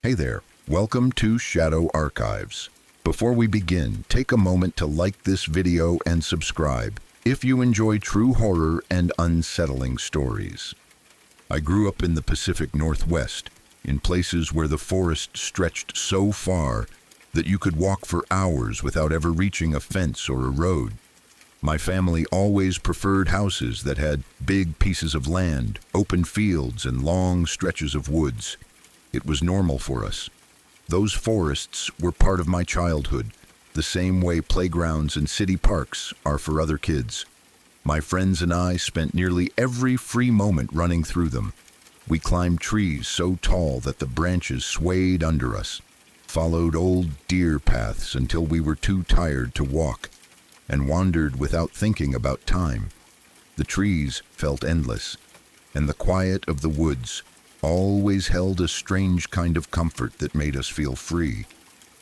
Hey there, welcome to Shadow Archives. Before we begin, take a moment to like this video and subscribe if you enjoy true horror and unsettling stories. I grew up in the Pacific Northwest, in places where the forest stretched so far that you could walk for hours without ever reaching a fence or a road. My family always preferred houses that had big pieces of land, open fields, and long stretches of woods. It was normal for us. Those forests were part of my childhood, the same way playgrounds and city parks are for other kids. My friends and I spent nearly every free moment running through them. We climbed trees so tall that the branches swayed under us, followed old deer paths until we were too tired to walk, and wandered without thinking about time. The trees felt endless, and the quiet of the woods always held a strange kind of comfort that made us feel free.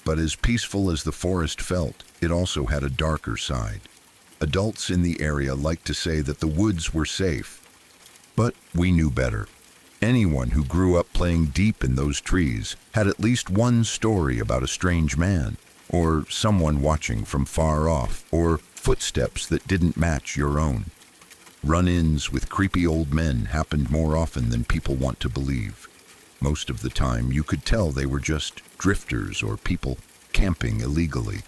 But as peaceful as the forest felt, it also had a darker side. Adults in the area liked to say that the woods were safe, but we knew better. Anyone who grew up playing deep in those trees had at least one story about a strange man, or someone watching from far off, or footsteps that didn't match your own. Run-ins with creepy old men happened more often than people want to believe. Most of the time, you could tell they were just drifters or people camping illegally.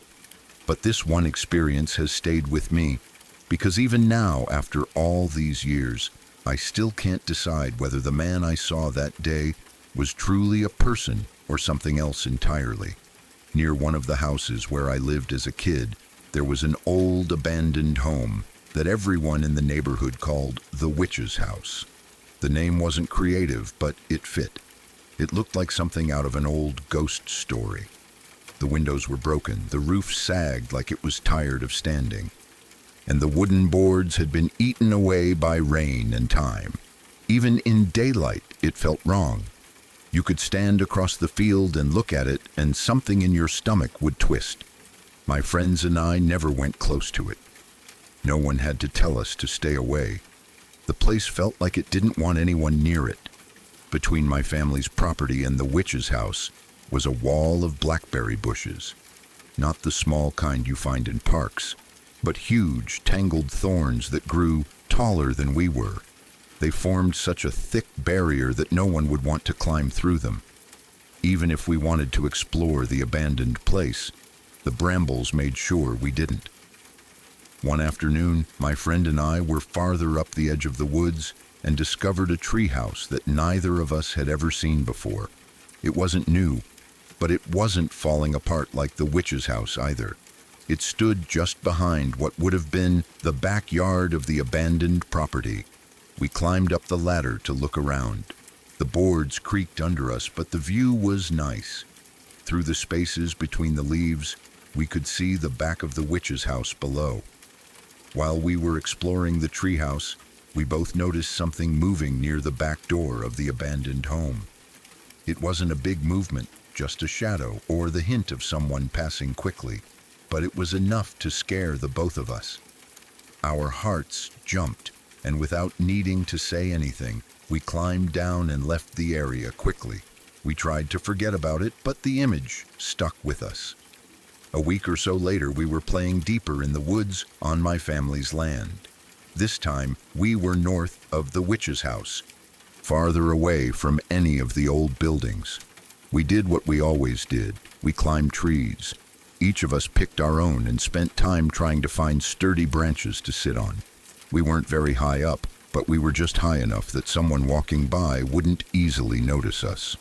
But this one experience has stayed with me, because even now, after all these years, I still can't decide whether the man I saw that day was truly a person or something else entirely. Near one of the houses where I lived as a kid, there was an old abandoned home that everyone in the neighborhood called the Witch's House. The name wasn't creative, but it fit. It looked like something out of an old ghost story. The windows were broken, the roof sagged like it was tired of standing, and the wooden boards had been eaten away by rain and time. Even in daylight, it felt wrong. You could stand across the field and look at it, and something in your stomach would twist. My friends and I never went close to it. No one had to tell us to stay away. The place felt like it didn't want anyone near it. Between my family's property and the witch's house was a wall of blackberry bushes. Not the small kind you find in parks, but huge, tangled thorns that grew taller than we were. They formed such a thick barrier that no one would want to climb through them. Even if we wanted to explore the abandoned place, the brambles made sure we didn't. One afternoon, my friend and I were farther up the edge of the woods and discovered a treehouse that neither of us had ever seen before. It wasn't new, but it wasn't falling apart like the witch's house either. It stood just behind what would have been the backyard of the abandoned property. We climbed up the ladder to look around. The boards creaked under us, but the view was nice. Through the spaces between the leaves, we could see the back of the witch's house below. While we were exploring the treehouse, we both noticed something moving near the back door of the abandoned home. It wasn't a big movement, just a shadow or the hint of someone passing quickly, but it was enough to scare the both of us. Our hearts jumped, and without needing to say anything, we climbed down and left the area quickly. We tried to forget about it, but the image stuck with us. A week or so later, we were playing deeper in the woods on my family's land. This time, we were north of the witch's house, farther away from any of the old buildings. We did what we always did. We climbed trees. Each of us picked our own and spent time trying to find sturdy branches to sit on. We weren't very high up, but we were just high enough that someone walking by wouldn't easily notice us.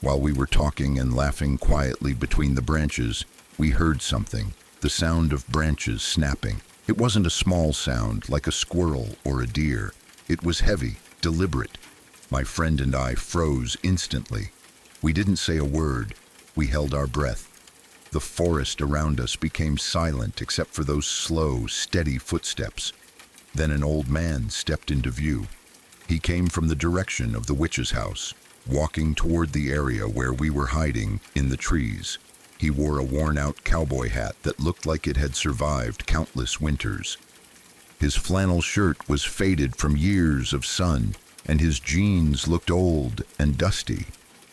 While we were talking and laughing quietly between the branches, we heard something, the sound of branches snapping. It wasn't a small sound like a squirrel or a deer. It was heavy, deliberate. My friend and I froze instantly. We didn't say a word. We held our breath. The forest around us became silent except for those slow, steady footsteps. Then an old man stepped into view. He came from the direction of the witch's house, walking toward the area where we were hiding in the trees. He wore a worn-out cowboy hat that looked like it had survived countless winters. His flannel shirt was faded from years of sun, and his jeans looked old and dusty.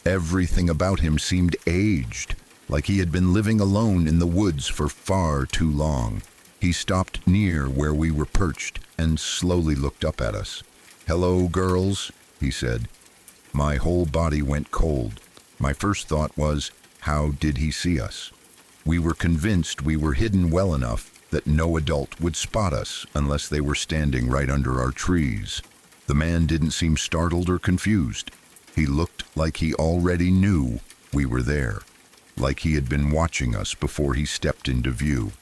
Everything about him seemed aged, like he had been living alone in the woods for far too long. He stopped near where we were perched and slowly looked up at us. "Hello, girls," he said. My whole body went cold. My first thought was, how did he see us? We were convinced we were hidden well enough that no adult would spot us unless they were standing right under our trees. The man didn't seem startled or confused. He looked like he already knew we were there, like he had been watching us before he stepped into view.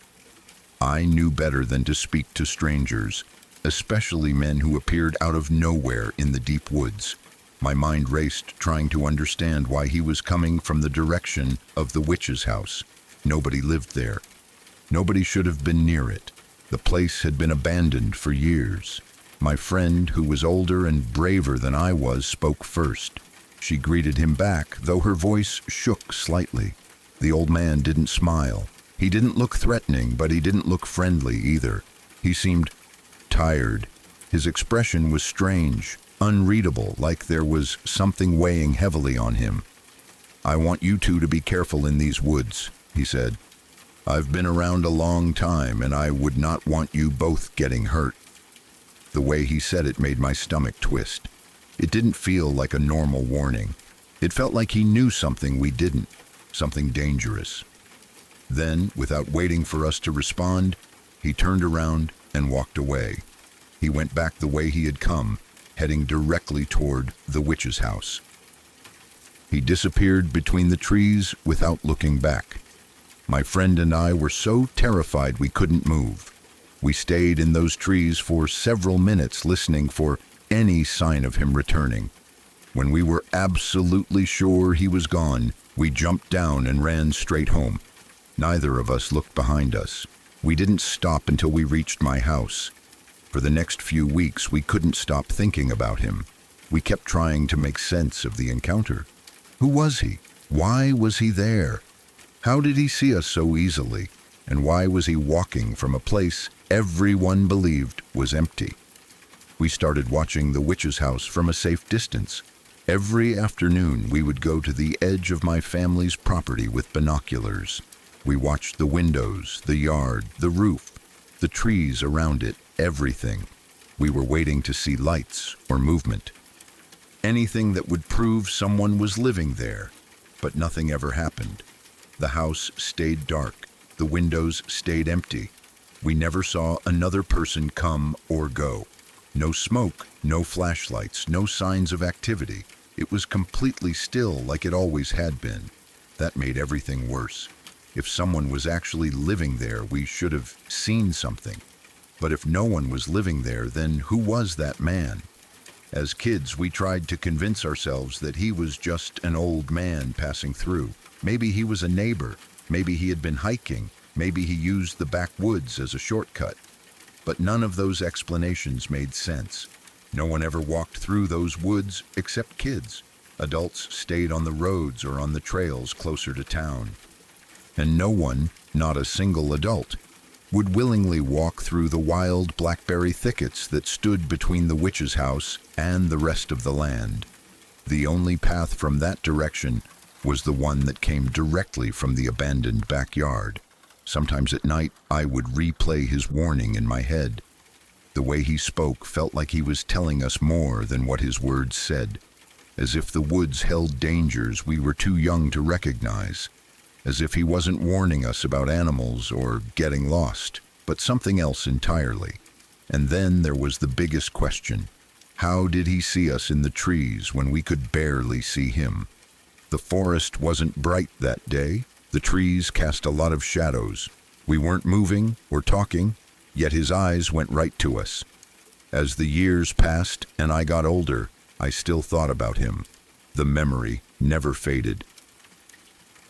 I knew better than to speak to strangers, especially men who appeared out of nowhere in the deep woods. My mind raced, trying to understand why he was coming from the direction of the witch's house. Nobody lived there. Nobody should have been near it. The place had been abandoned for years. My friend, who was older and braver than I was, spoke first. She greeted him back, though her voice shook slightly. The old man didn't smile. He didn't look threatening, but he didn't look friendly either. He seemed tired. His expression was strange, unreadable, like there was something weighing heavily on him. "I want you two to be careful in these woods," he said. "I've been around a long time, and I would not want you both getting hurt." The way he said it made my stomach twist. It didn't feel like a normal warning. It felt like he knew something we didn't, something dangerous. Then, without waiting for us to respond, he turned around and walked away. He went back the way he had come, heading directly toward the witch's house. He disappeared between the trees without looking back. My friend and I were so terrified we couldn't move. We stayed in those trees for several minutes, listening for any sign of him returning. When we were absolutely sure he was gone, we jumped down and ran straight home. Neither of us looked behind us. We didn't stop until we reached my house. For the next few weeks, we couldn't stop thinking about him. We kept trying to make sense of the encounter. Who was he? Why was he there? How did he see us so easily? And why was he walking from a place everyone believed was empty? We started watching the witch's house from a safe distance. Every afternoon, we would go to the edge of my family's property with binoculars. We watched the windows, the yard, the roof, the trees around it, everything. We were waiting to see lights or movement. Anything that would prove someone was living there, but nothing ever happened. The house stayed dark. The windows stayed empty. We never saw another person come or go. No smoke, no flashlights, no signs of activity. It was completely still, like it always had been. That made everything worse. If someone was actually living there, we should have seen something. But if no one was living there, then who was that man? As kids, we tried to convince ourselves that he was just an old man passing through. Maybe he was a neighbor. Maybe he had been hiking. Maybe he used the backwoods as a shortcut. But none of those explanations made sense. No one ever walked through those woods except kids. Adults stayed on the roads or on the trails closer to town. And no one, not a single adult, would willingly walk through the wild blackberry thickets that stood between the witch's house and the rest of the land. The only path from that direction was the one that came directly from the abandoned backyard. Sometimes at night, I would replay his warning in my head. The way he spoke felt like he was telling us more than what his words said, as if the woods held dangers we were too young to recognize, as if he wasn't warning us about animals or getting lost, but something else entirely. And then there was the biggest question. How did he see us in the trees when we could barely see him? The forest wasn't bright that day. The trees cast a lot of shadows. We weren't moving or talking, yet his eyes went right to us. As the years passed and I got older, I still thought about him. The memory never faded.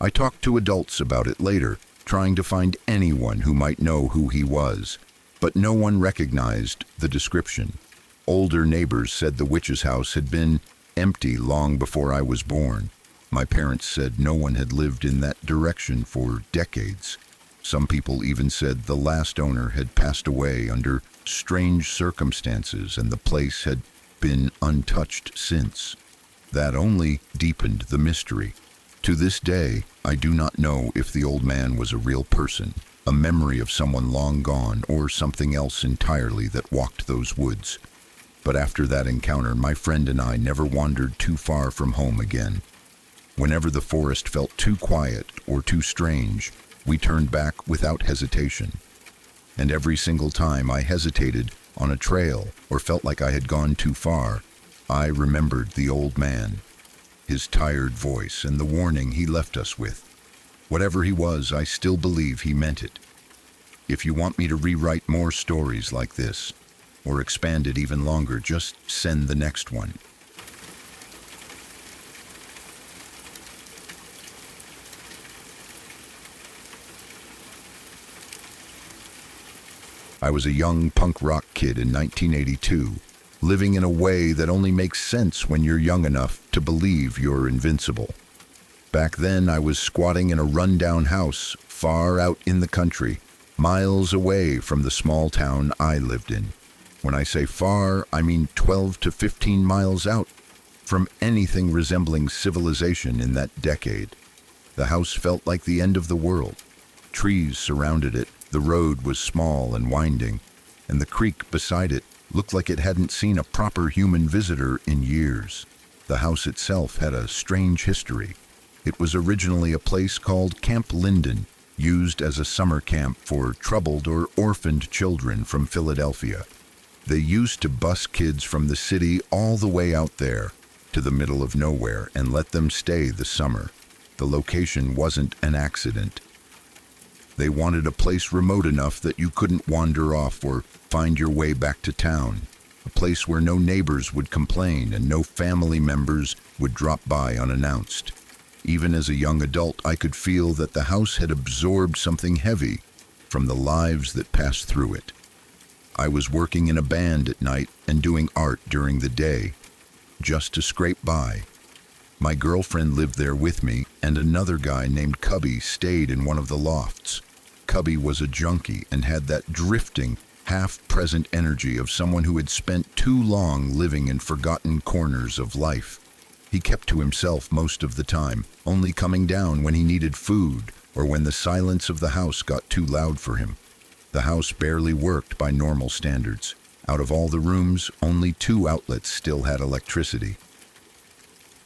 I talked to adults about it later, trying to find anyone who might know who he was, but no one recognized the description. Older neighbors said the witch's house had been empty long before I was born. My parents said no one had lived in that direction for decades. Some people even said the last owner had passed away under strange circumstances and the place had been untouched since. That only deepened the mystery. To this day, I do not know if the old man was a real person, a memory of someone long gone, or something else entirely that walked those woods. But after that encounter, my friend and I never wandered too far from home again. Whenever the forest felt too quiet or too strange, we turned back without hesitation. And every single time I hesitated on a trail or felt like I had gone too far, I remembered the old man, his tired voice, and the warning he left us with. Whatever he was, I still believe he meant it. If you want me to rewrite more stories like this, or expand it even longer, just send the next one. I was a young punk rock kid in 1982, living in a way that only makes sense when you're young enough to believe you're invincible. Back then, I was squatting in a rundown house far out in the country, miles away from the small town I lived in. When I say far, I mean 12 to 15 miles out from anything resembling civilization in that decade. The house felt like the end of the world. Trees surrounded it, the road was small and winding, and the creek beside it looked like it hadn't seen a proper human visitor in years. The house itself had a strange history. It was originally a place called Camp Linden, used as a summer camp for troubled or orphaned children from Philadelphia. They used to bus kids from the city all the way out there to the middle of nowhere and let them stay the summer. The location wasn't an accident. They wanted a place remote enough that you couldn't wander off or find your way back to town, a place where no neighbors would complain and no family members would drop by unannounced. Even as a young adult, I could feel that the house had absorbed something heavy from the lives that passed through it. I was working in a band at night and doing art during the day, just to scrape by. My girlfriend lived there with me, and another guy named Cubby stayed in one of the lofts. Cubby was a junkie and had that drifting, half-present energy of someone who had spent too long living in forgotten corners of life. He kept to himself most of the time, only coming down when he needed food or when the silence of the house got too loud for him. The house barely worked by normal standards. Out of all the rooms, only 2 outlets still had electricity.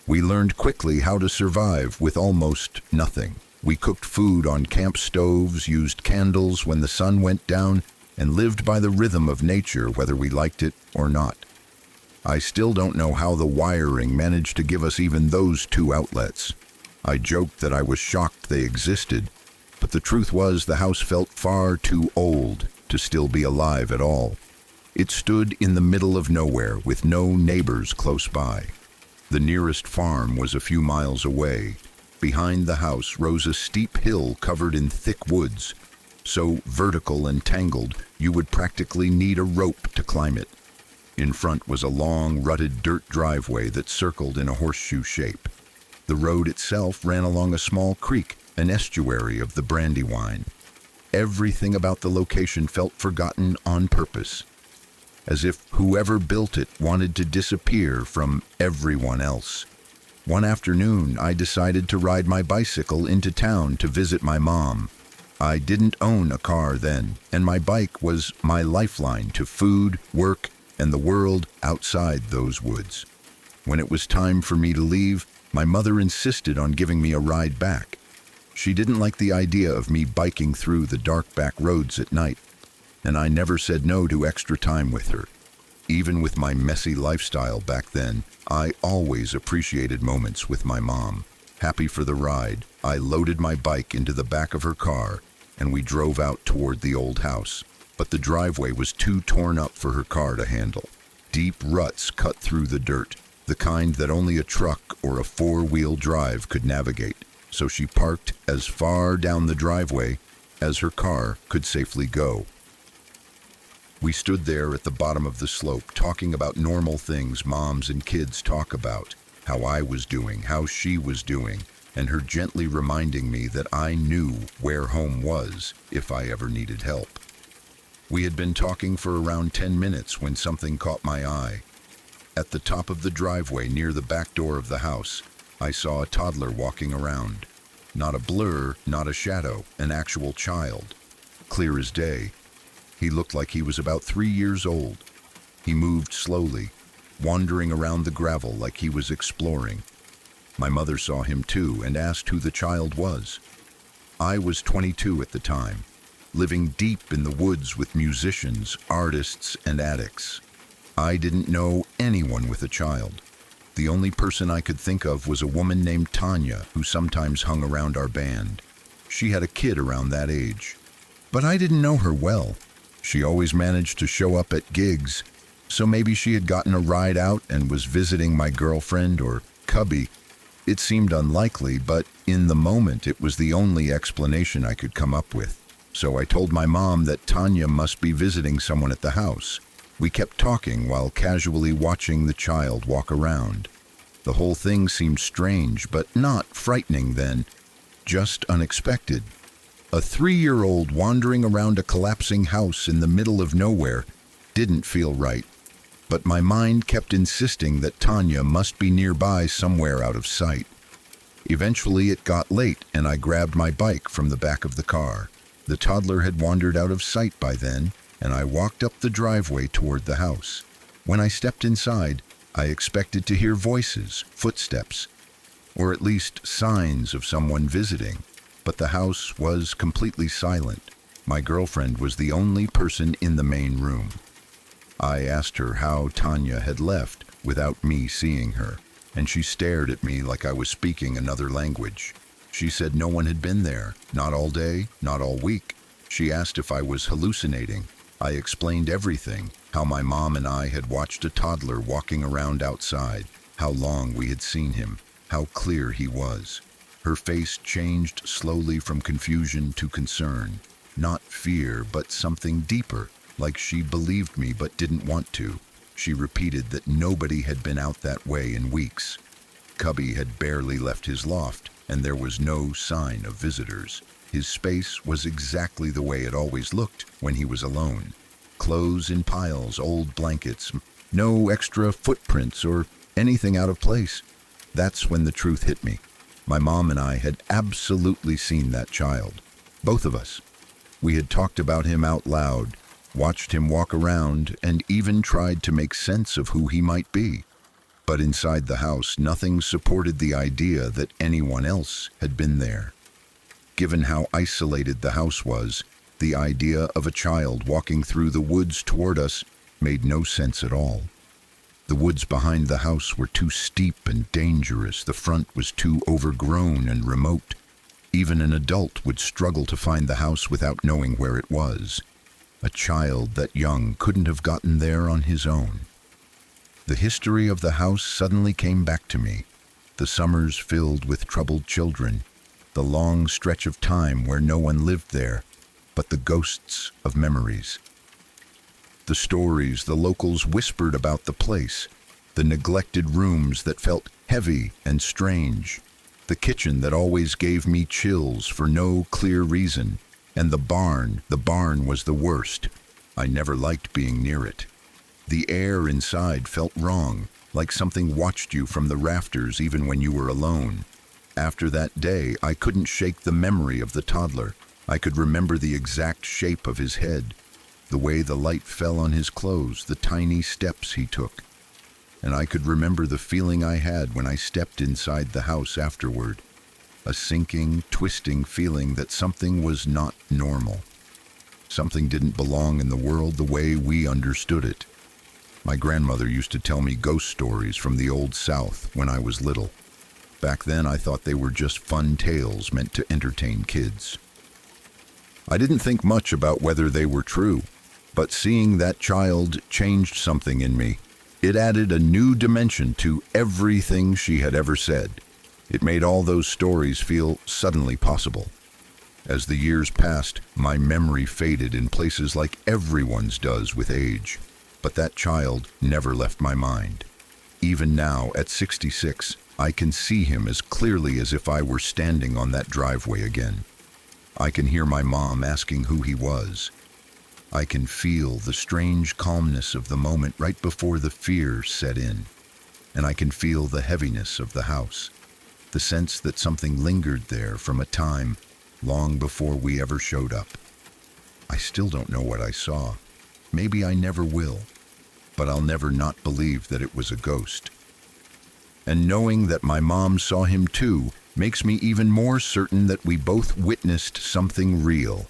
We learned quickly how to survive with almost nothing. We cooked food on camp stoves, used candles when the sun went down, and lived by the rhythm of nature whether we liked it or not. I still don't know how the wiring managed to give us even those 2 outlets. I joked that I was shocked they existed, but the truth was the house felt far too old to still be alive at all. It stood in the middle of nowhere with no neighbors close by. The nearest farm was a few miles away. Behind the house rose a steep hill covered in thick woods, so vertical and tangled you would practically need a rope to climb it. In front was a long, rutted dirt driveway that circled in a horseshoe shape. The road itself ran along a small creek, an estuary of the Brandywine. Everything about the location felt forgotten on purpose, as if whoever built it wanted to disappear from everyone else. One afternoon, I decided to ride my bicycle into town to visit my mom. I didn't own a car then, and my bike was my lifeline to food, work, and the world outside those woods. When it was time for me to leave, my mother insisted on giving me a ride back. She didn't like the idea of me biking through the dark back roads at night, and I never said no to extra time with her. Even with my messy lifestyle back then, I always appreciated moments with my mom. Happy for the ride, I loaded my bike into the back of her car, and we drove out toward the old house. But the driveway was too torn up for her car to handle. Deep ruts cut through the dirt, the kind that only a truck or a 4-wheel drive could navigate. So she parked as far down the driveway as her car could safely go. We stood there at the bottom of the slope, talking about normal things moms and kids talk about, how I was doing, how she was doing, and her gently reminding me that I knew where home was if I ever needed help. We had been talking for around 10 minutes when something caught my eye. At the top of the driveway near the back door of the house, I saw a toddler walking around. Not a blur, not a shadow, an actual child. Clear as day. He looked like he was about 3 years old. He moved slowly, wandering around the gravel like he was exploring. My mother saw him too and asked who the child was. I was 22 at the time, living deep in the woods with musicians, artists, and addicts. I didn't know anyone with a child. The only person I could think of was a woman named Tanya, who sometimes hung around our band. She had a kid around that age. But I didn't know her well. She always managed to show up at gigs, so maybe she had gotten a ride out and was visiting my girlfriend or cubby. It seemed unlikely, but in the moment it was the only explanation I could come up with. So I told my mom that Tanya must be visiting someone at the house. We kept talking while casually watching the child walk around. The whole thing seemed strange, but not frightening then, just unexpected. A 3-year-old wandering around a collapsing house in the middle of nowhere didn't feel right, but my mind kept insisting that Tanya must be nearby somewhere out of sight. Eventually it got late and I grabbed my bike from the back of the car. The toddler had wandered out of sight by then, and I walked up the driveway toward the house. When I stepped inside, I expected to hear voices, footsteps, or at least signs of someone visiting. But the house was completely silent. My girlfriend was the only person in the main room. I asked her how Tanya had left without me seeing her, and she stared at me like I was speaking another language. She said no one had been there, not all day, not all week. She asked if I was hallucinating. I explained everything, how my mom and I had watched a toddler walking around outside, how long we had seen him, how clear he was. Her face changed slowly from confusion to concern, not fear, but something deeper, like she believed me but didn't want to. She repeated that nobody had been out that way in weeks. Cubby had barely left his loft, and there was no sign of visitors. His space was exactly the way it always looked when he was alone. Clothes in piles, old blankets, no extra footprints or anything out of place. That's when the truth hit me. My mom and I had absolutely seen that child. Both of us. We had talked about him out loud, watched him walk around, and even tried to make sense of who he might be. But inside the house, nothing supported the idea that anyone else had been there. Given how isolated the house was, the idea of a child walking through the woods toward us made no sense at all. The woods behind the house were too steep and dangerous. The front was too overgrown and remote. Even an adult would struggle to find the house without knowing where it was. A child that young couldn't have gotten there on his own. The history of the house suddenly came back to me. The summers filled with troubled children, the long stretch of time where no one lived there, but the ghosts of memories. The stories the locals whispered about the place, the neglected rooms that felt heavy and strange, the kitchen that always gave me chills for no clear reason, and the barn was the worst. I never liked being near it. The air inside felt wrong, like something watched you from the rafters even when you were alone. After that day, I couldn't shake the memory of the toddler. I could remember the exact shape of his head, the way the light fell on his clothes, the tiny steps he took. And I could remember the feeling I had when I stepped inside the house afterward. A sinking, twisting feeling that something was not normal. Something didn't belong in the world the way we understood it. My grandmother used to tell me ghost stories from the old South when I was little. Back then I thought they were just fun tales meant to entertain kids. I didn't think much about whether they were true, but seeing that child changed something in me. It added a new dimension to everything she had ever said. It made all those stories feel suddenly possible. As the years passed, my memory faded in places like everyone's does with age. But that child never left my mind. Even now, at 66, I can see him as clearly as if I were standing on that driveway again. I can hear my mom asking who he was. I can feel the strange calmness of the moment right before the fear set in. and I can feel the heaviness of the house, the sense that something lingered there from a time long before we ever showed up. I still don't know what I saw. Maybe I never will, but I'll never not believe that it was a ghost. And knowing that my mom saw him too makes me even more certain that we both witnessed something real.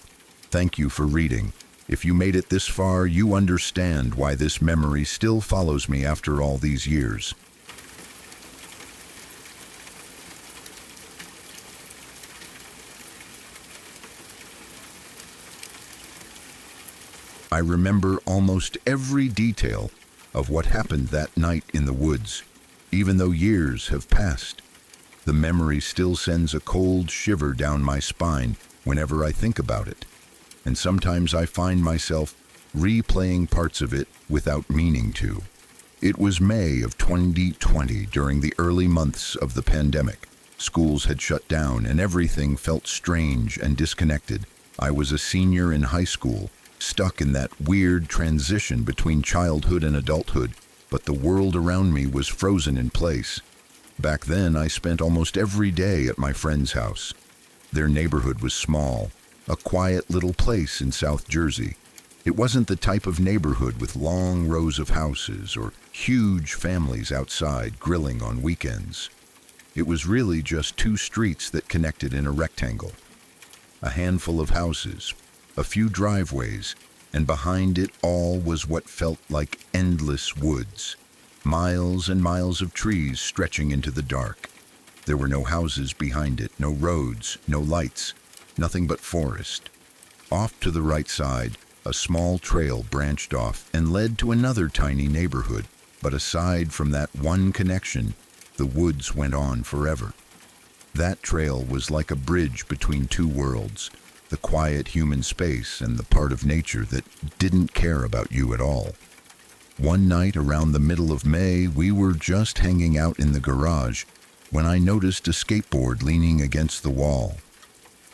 Thank you for reading. If you made it this far, you understand why this memory still follows me after all these years. I remember almost every detail of what happened that night in the woods, even though years have passed. The memory still sends a cold shiver down my spine whenever I think about it, and sometimes I find myself replaying parts of it without meaning to. It was May of 2020 during the early months of the pandemic. Schools had shut down and everything felt strange and disconnected. I was a senior in high school, stuck in that weird transition between childhood and adulthood, but the world around me was frozen in place. Back then, I spent almost every day at my friend's house. Their neighborhood was small, a quiet little place in South Jersey. It wasn't the type of neighborhood with long rows of houses or huge families outside grilling on weekends. It was really just two streets that connected in a rectangle. A handful of houses, a few driveways, and behind it all was what felt like endless woods. Miles and miles of trees stretching into the dark. There were no houses behind it, no roads, no lights, nothing but forest. Off to the right side, a small trail branched off and led to another tiny neighborhood, but aside from that one connection, the woods went on forever. That trail was like a bridge between two worlds, the quiet human space and the part of nature that didn't care about you at all. One night around the middle of May, we were just hanging out in the garage when I noticed a skateboard leaning against the wall.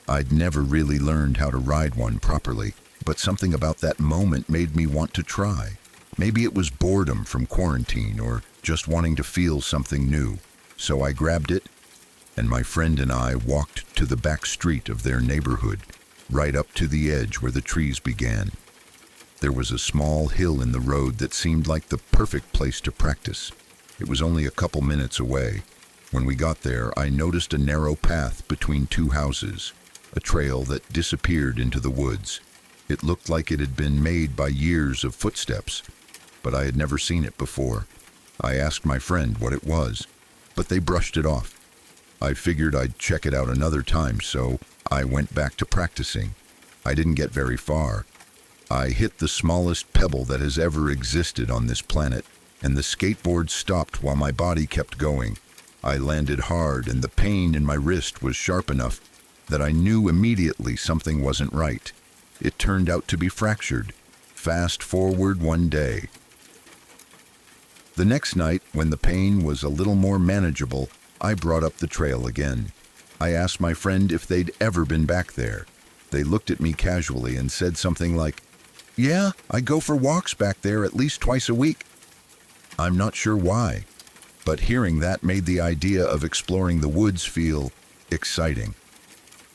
I'd never really learned how to ride one properly, but something about that moment made me want to try. Maybe it was boredom from quarantine or just wanting to feel something new. So I grabbed it, and my friend and I walked to the back street of their neighborhood, right up to the edge where the trees began. There was a small hill in the road that seemed like the perfect place to practice. It was only a couple minutes away. When we got there, I noticed a narrow path between two houses, a trail that disappeared into the woods. It looked like it had been made by years of footsteps, but I had never seen it before. I asked my friend what it was, but they brushed it off. I figured I'd check it out another time, so I went back to practicing. I didn't get very far. I hit the smallest pebble that has ever existed on this planet, and the skateboard stopped while my body kept going. I landed hard, and the pain in my wrist was sharp enough that I knew immediately something wasn't right. It turned out to be fractured. Fast forward one day. The next night, when the pain was a little more manageable, I brought up the trail again. I asked my friend if they'd ever been back there. They looked at me casually and said something like, "Yeah, I go for walks back there at least twice a week." I'm not sure why, but hearing that made the idea of exploring the woods feel exciting.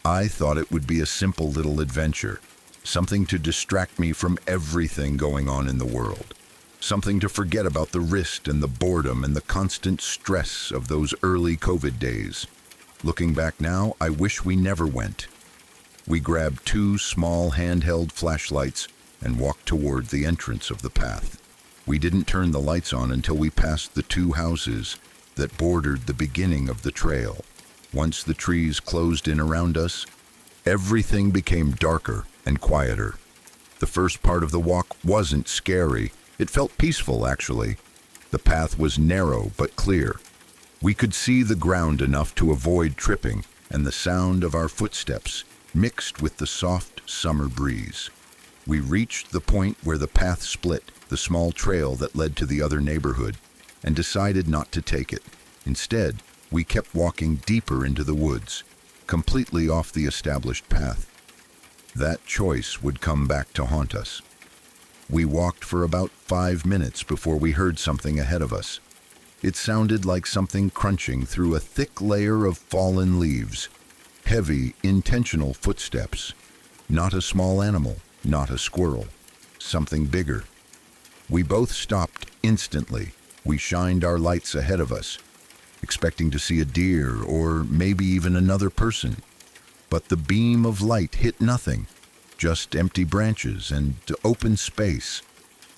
I thought it would be a simple little adventure, something to distract me from everything going on in the world. Something to forget about the wrist and the boredom and the constant stress of those early COVID days. Looking back now, I wish we never went. We grabbed two small handheld flashlights and walked toward the entrance of the path. We didn't turn the lights on until we passed the two houses that bordered the beginning of the trail. Once the trees closed in around us, everything became darker and quieter. The first part of the walk wasn't scary. It felt peaceful, actually. The path was narrow but clear. We could see the ground enough to avoid tripping, and the sound of our footsteps mixed with the soft summer breeze. We reached the point where the path split, the small trail that led to the other neighborhood, and decided not to take it. Instead, we kept walking deeper into the woods, completely off the established path. That choice would come back to haunt us. We walked for about 5 minutes before we heard something ahead of us. It sounded like something crunching through a thick layer of fallen leaves. Heavy, intentional footsteps. Not a small animal, not a squirrel. Something bigger. We both stopped instantly. We shined our lights ahead of us, expecting to see a deer or maybe even another person. But the beam of light hit nothing, just empty branches and open space.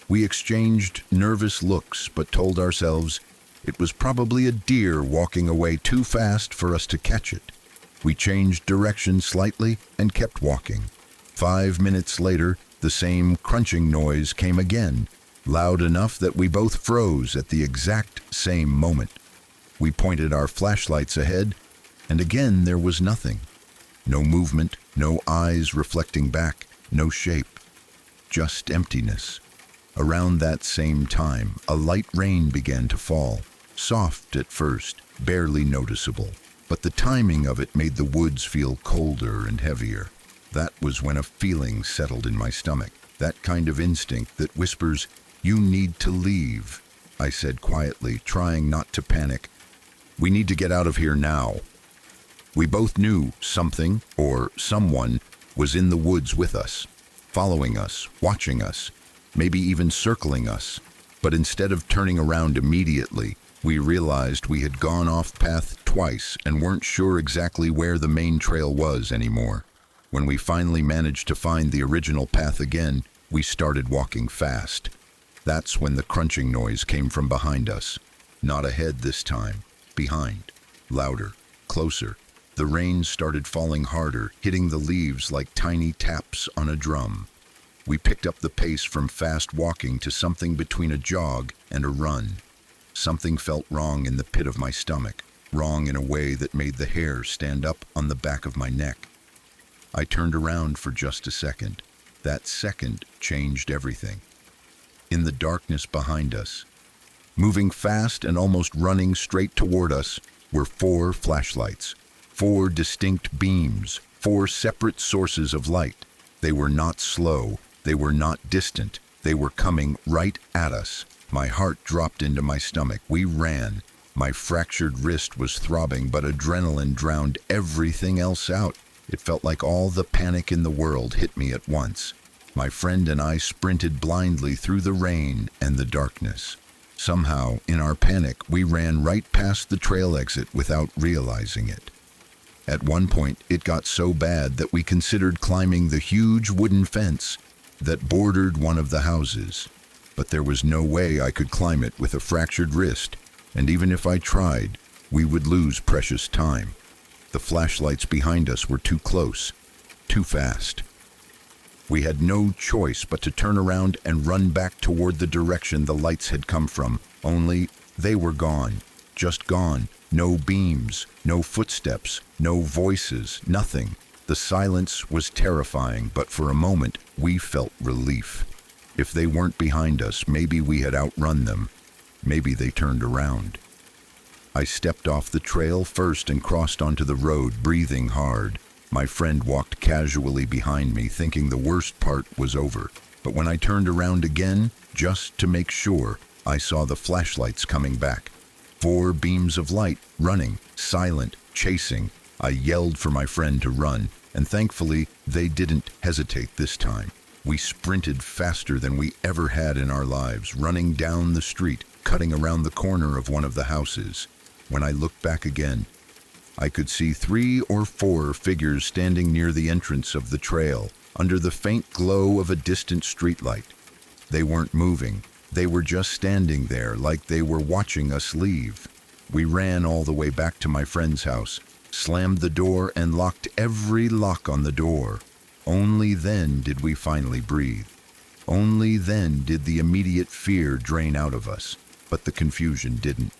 We exchanged nervous looks but told ourselves it was probably a deer walking away too fast for us to catch it. We changed direction slightly and kept walking. 5 minutes later, the same crunching noise came again, loud enough that we both froze at the exact same moment. We pointed our flashlights ahead, and again there was nothing. No movement, no eyes reflecting back, no shape. Just emptiness. Around that same time, a light rain began to fall. Soft at first, barely noticeable, but the timing of it made the woods feel colder and heavier. That was when a feeling settled in my stomach, that kind of instinct that whispers, "You need to leave," I said quietly, trying not to panic. "We need to get out of here now." We both knew something, or someone, was in the woods with us, following us, watching us, maybe even circling us. But instead of turning around immediately, we realized we had gone off path twice and weren't sure exactly where the main trail was anymore. When we finally managed to find the original path again, we started walking fast. That's when the crunching noise came from behind us. Not ahead this time, behind. Louder, closer. The rain started falling harder, hitting the leaves like tiny taps on a drum. We picked up the pace from fast walking to something between a jog and a run. Something felt wrong in the pit of my stomach, wrong in a way that made the hair stand up on the back of my neck. I turned around for just a second. That second changed everything. In the darkness behind us, moving fast and almost running straight toward us, were 4 flashlights. 4 distinct beams, 4 separate sources of light. They were not slow, they were not distant, they were coming right at us. My heart dropped into my stomach. We ran. My fractured wrist was throbbing, but adrenaline drowned everything else out. It felt like all the panic in the world hit me at once. My friend and I sprinted blindly through the rain and the darkness. Somehow, in our panic, we ran right past the trail exit without realizing it. At one point, it got so bad that we considered climbing the huge wooden fence that bordered one of the houses. But there was no way I could climb it with a fractured wrist, and even if I tried, we would lose precious time. The flashlights behind us were too close, too fast. We had no choice but to turn around and run back toward the direction the lights had come from, only they were gone, just gone. No beams, no footsteps, no voices, nothing. The silence was terrifying, but for a moment, we felt relief. If they weren't behind us, maybe we had outrun them. Maybe they turned around. I stepped off the trail first and crossed onto the road, breathing hard. My friend walked casually behind me, thinking the worst part was over. But when I turned around again, just to make sure, I saw the flashlights coming back. 4 beams of light, running, silent, chasing. I yelled for my friend to run, and thankfully, they didn't hesitate this time. We sprinted faster than we ever had in our lives, running down the street, cutting around the corner of one of the houses. When I looked back again, I could see 3 or 4 figures standing near the entrance of the trail, under the faint glow of a distant streetlight. They weren't moving. They were just standing there like they were watching us leave. We ran all the way back to my friend's house, slammed the door and locked every lock on the door. Only then did we finally breathe. Only then did the immediate fear drain out of us, but the confusion didn't.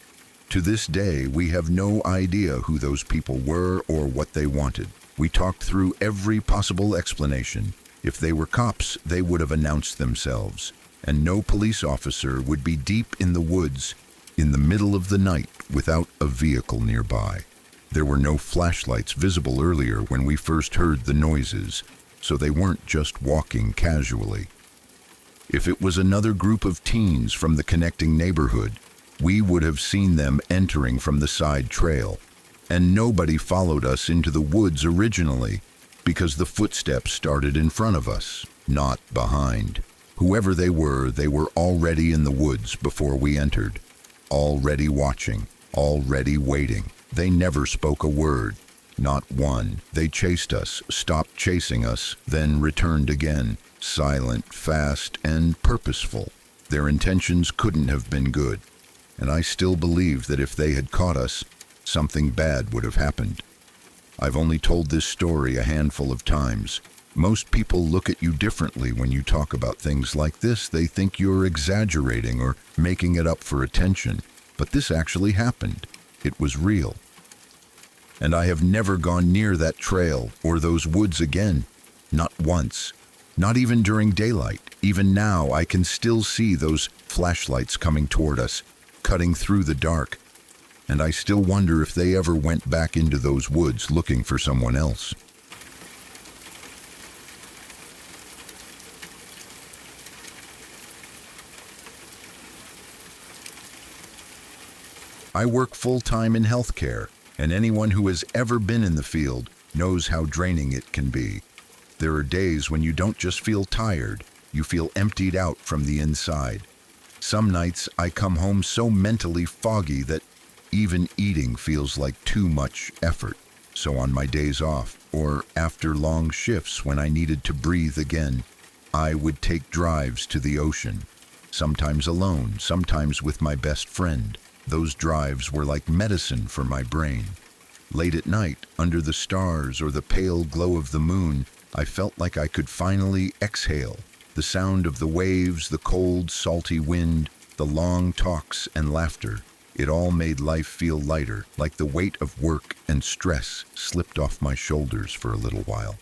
To this day, we have no idea who those people were or what they wanted. We talked through every possible explanation. If they were cops, they would have announced themselves, and no police officer would be deep in the woods in the middle of the night without a vehicle nearby. There were no flashlights visible earlier when we first heard the noises, so they weren't just walking casually. If it was another group of teens from the connecting neighborhood, we would have seen them entering from the side trail. And nobody followed us into the woods originally, because the footsteps started in front of us, not behind. Whoever they were already in the woods before we entered, already watching, already waiting. They never spoke a word, not one. They chased us, stopped chasing us, then returned again, silent, fast, and purposeful. Their intentions couldn't have been good, and I still believe that if they had caught us, something bad would have happened. I've only told this story a handful of times. Most people look at you differently when you talk about things like this. They think you're exaggerating or making it up for attention. But this actually happened. It was real. And I have never gone near that trail or those woods again. Not once. Not even during daylight. Even now, I can still see those flashlights coming toward us, cutting through the dark. And I still wonder if they ever went back into those woods looking for someone else. I work full-time in healthcare, and anyone who has ever been in the field knows how draining it can be. There are days when you don't just feel tired, you feel emptied out from the inside. Some nights I come home so mentally foggy that even eating feels like too much effort. So on my days off, or after long shifts when I needed to breathe again, I would take drives to the ocean, sometimes alone, sometimes with my best friend. Those drives were like medicine for my brain. Late at night, under the stars or the pale glow of the moon, I felt like I could finally exhale. The sound of the waves, the cold, salty wind, the long talks and laughter, it all made life feel lighter, like the weight of work and stress slipped off my shoulders for a little while.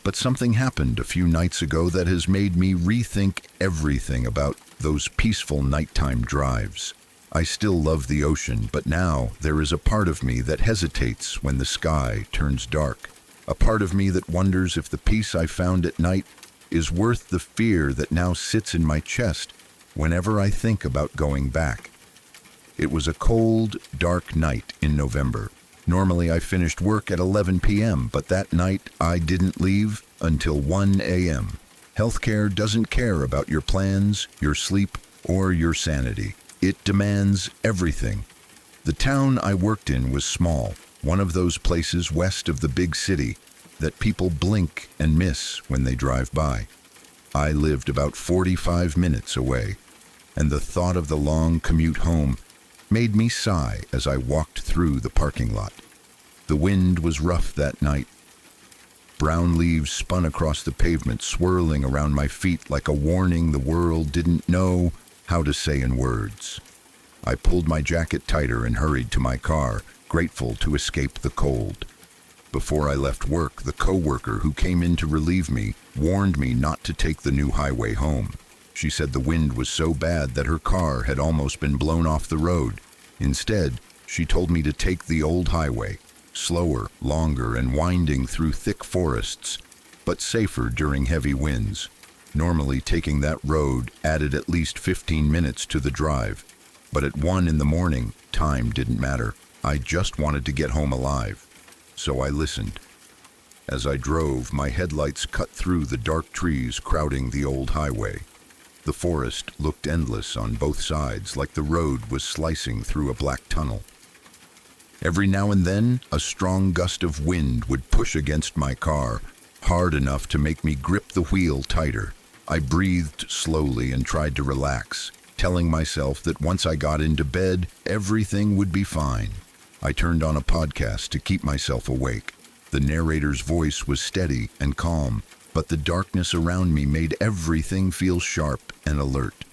But something happened a few nights ago that has made me rethink everything about those peaceful nighttime drives. I still love the ocean, but now there is a part of me that hesitates when the sky turns dark. A part of me that wonders if the peace I found at night is worth the fear that now sits in my chest whenever I think about going back. It was a cold, dark night in November. Normally I finished work at 11 p.m., but that night I didn't leave until 1 a.m. Healthcare doesn't care about your plans, your sleep, or your sanity. It demands everything. The town I worked in was small, one of those places west of the big city that people blink and miss when they drive by. I lived about 45 minutes away, and the thought of the long commute home made me sigh as I walked through the parking lot. The wind was rough that night. Brown leaves spun across the pavement, swirling around my feet like a warning the world didn't know how to say in words. I pulled my jacket tighter and hurried to my car, grateful to escape the cold. Before I left work, the coworker who came in to relieve me warned me not to take the new highway home. She said the wind was so bad that her car had almost been blown off the road. Instead, she told me to take the old highway, slower, longer, and winding through thick forests, but safer during heavy winds. Normally, taking that road added at least 15 minutes to the drive, but at 1 in the morning, time didn't matter. I just wanted to get home alive. So I listened. As I drove, my headlights cut through the dark trees crowding the old highway. The forest looked endless on both sides, like the road was slicing through a black tunnel. Every now and then, a strong gust of wind would push against my car, hard enough to make me grip the wheel tighter. I breathed slowly and tried to relax, telling myself that once I got into bed, everything would be fine. I turned on a podcast to keep myself awake. The narrator's voice was steady and calm, but the darkness around me made everything feel sharp and alert.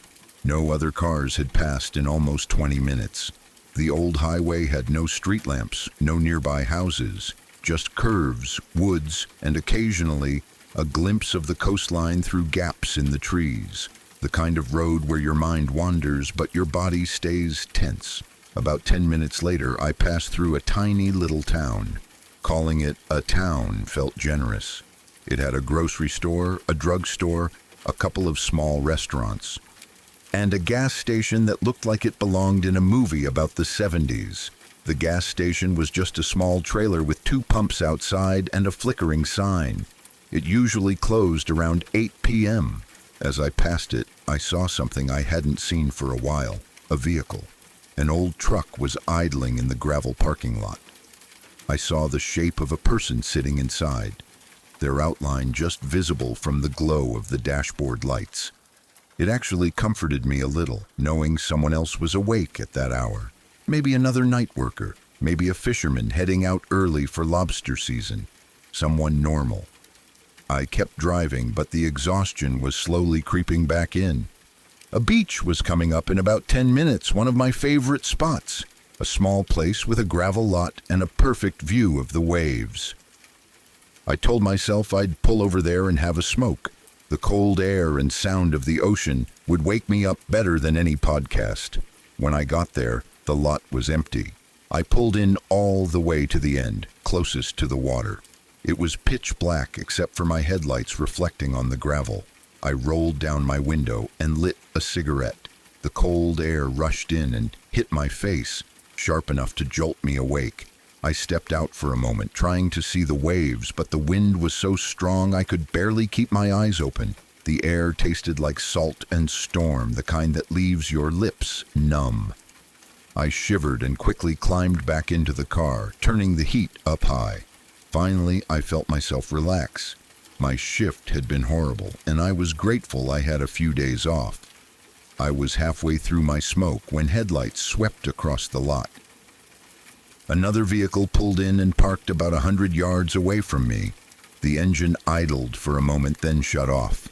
No other cars had passed in almost 20 minutes. The old highway had no street lamps, no nearby houses, just curves, woods, and occasionally a glimpse of the coastline through gaps in the trees. The kind of road where your mind wanders but your body stays tense. About 10 minutes later, I passed through a tiny little town. Calling it a town felt generous. It had a grocery store, a drugstore, a couple of small restaurants. and a gas station that looked like it belonged in a movie about the 70s. The gas station was just a small trailer with 2 pumps outside and a flickering sign. It usually closed around 8 p.m. As I passed it, I saw something I hadn't seen for a while. A vehicle. An old truck was idling in the gravel parking lot. I saw the shape of a person sitting inside, their outline just visible from the glow of the dashboard lights. It actually comforted me a little, knowing someone else was awake at that hour. Maybe another night worker, maybe a fisherman heading out early for lobster season. Someone normal. I kept driving, but the exhaustion was slowly creeping back in. A beach was coming up in about 10 minutes, one of my favorite spots. A small place with a gravel lot and a perfect view of the waves. I told myself I'd pull over there and have a smoke. The cold air and sound of the ocean would wake me up better than any podcast. When I got there, the lot was empty. I pulled in all the way to the end, closest to the water. It was pitch black except for my headlights reflecting on the gravel. I rolled down my window and lit a cigarette. The cold air rushed in and hit my face, sharp enough to jolt me awake. I stepped out for a moment, trying to see the waves, but the wind was so strong I could barely keep my eyes open. The air tasted like salt and storm, the kind that leaves your lips numb. I shivered and quickly climbed back into the car, turning the heat up high. Finally, I felt myself relax. My shift had been horrible, and I was grateful I had a few days off. I was halfway through my smoke when headlights swept across the lot. Another vehicle pulled in and parked about 100 yards away from me. The engine idled for a moment, then shut off.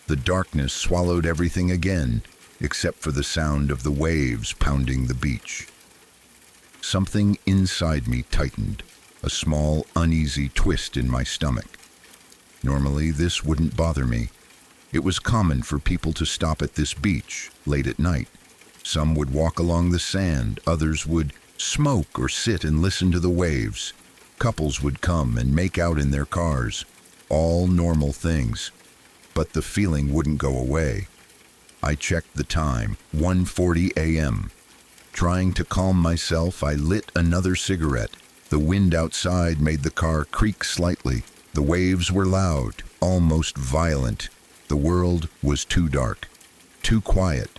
The darkness swallowed everything again, except for the sound of the waves pounding the beach. Something inside me tightened, a small, uneasy twist in my stomach. Normally, this wouldn't bother me. It was common for people to stop at this beach late at night. Some would walk along the sand, others would smoke or sit and listen to the waves. Couples would come and make out in their cars. All normal things. But the feeling wouldn't go away. I checked the time, 1:40 a.m. Trying to calm myself, I lit another cigarette. The wind outside made the car creak slightly. The waves were loud, almost violent. The world was too dark, too quiet.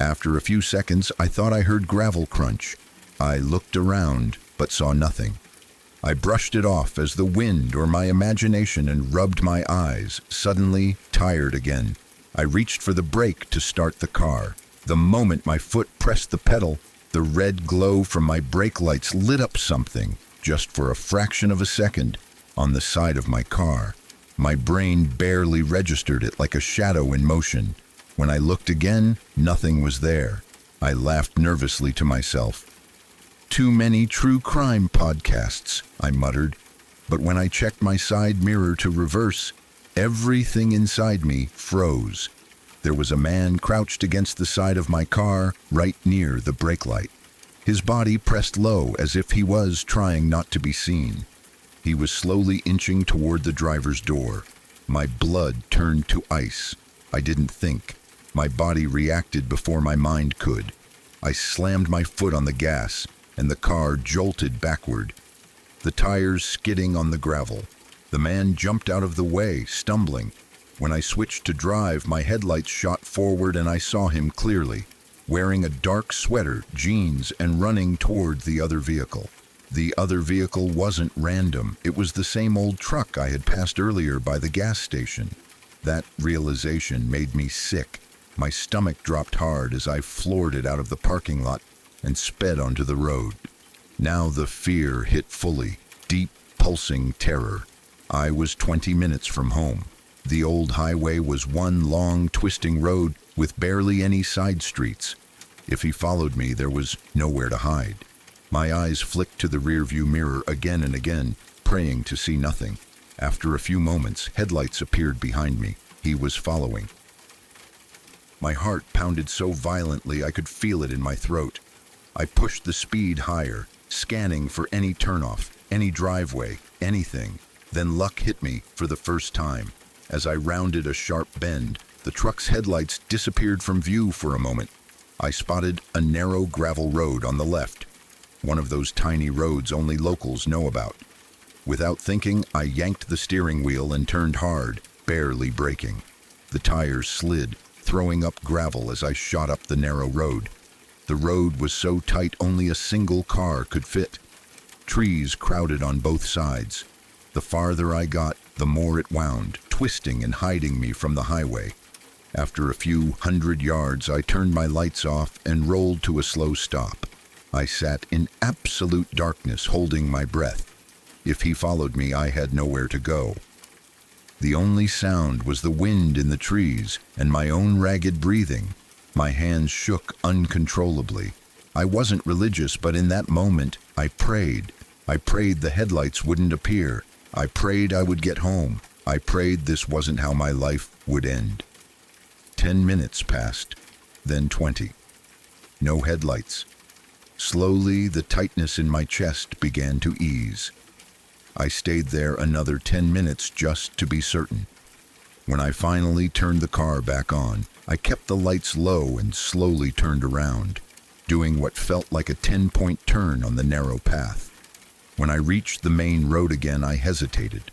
After a few seconds, I thought I heard gravel crunch. I looked around, but saw nothing. I brushed it off as the wind or my imagination and rubbed my eyes, suddenly tired again. I reached for the brake to start the car. The moment my foot pressed the pedal, the red glow from my brake lights lit up something, just for a fraction of a second, on the side of my car. My brain barely registered it, like a shadow in motion. When I looked again, nothing was there. I laughed nervously to myself. Too many true crime podcasts, I muttered. But when I checked my side mirror to reverse, everything inside me froze. There was a man crouched against the side of my car, right near the brake light. His body pressed low as if he was trying not to be seen. He was slowly inching toward the driver's door. My blood turned to ice. I didn't think. My body reacted before my mind could. I slammed my foot on the gas, and the car jolted backward, the tires skidding on the gravel. The man jumped out of the way, stumbling. When I switched to drive, my headlights shot forward and I saw him clearly, wearing a dark sweater, jeans, and running toward the other vehicle. The other vehicle wasn't random. It was the same old truck I had passed earlier by the gas station. That realization made me sick. My stomach dropped hard as I floored it out of the parking lot and sped onto the road. Now the fear hit fully, deep, pulsing terror. I was 20 minutes from home. The old highway was one long, twisting road with barely any side streets. If he followed me, there was nowhere to hide. My eyes flicked to the rearview mirror again and again, praying to see nothing. After a few moments, headlights appeared behind me. He was following. My heart pounded so violently I could feel it in my throat. I pushed the speed higher, scanning for any turnoff, any driveway, anything. Then luck hit me for the first time. As I rounded a sharp bend, The truck's headlights disappeared from view for a moment. I spotted a narrow gravel road on the left, one of those tiny roads only locals know about. Without thinking, I yanked the steering wheel and turned hard, barely braking. The tires slid, throwing up gravel as I shot up the narrow road. The road was so tight only a single car could fit. Trees crowded on both sides. The farther I got, the more it wound, twisting and hiding me from the highway. After a few hundred yards, I turned my lights off and rolled to a slow stop. I sat in absolute darkness, holding my breath. If he followed me, I had nowhere to go. The only sound was the wind in the trees and my own ragged breathing. My hands shook uncontrollably. I wasn't religious, but in that moment, I prayed. I prayed the headlights wouldn't appear. I prayed I would get home. I prayed this wasn't how my life would end. 10 minutes passed, then 20. No headlights. Slowly, the tightness in my chest began to ease. I stayed there another 10 minutes just to be certain. When I finally turned the car back on, I kept the lights low and slowly turned around, doing what felt like a 10-point turn on the narrow path. When I reached the main road again, I hesitated.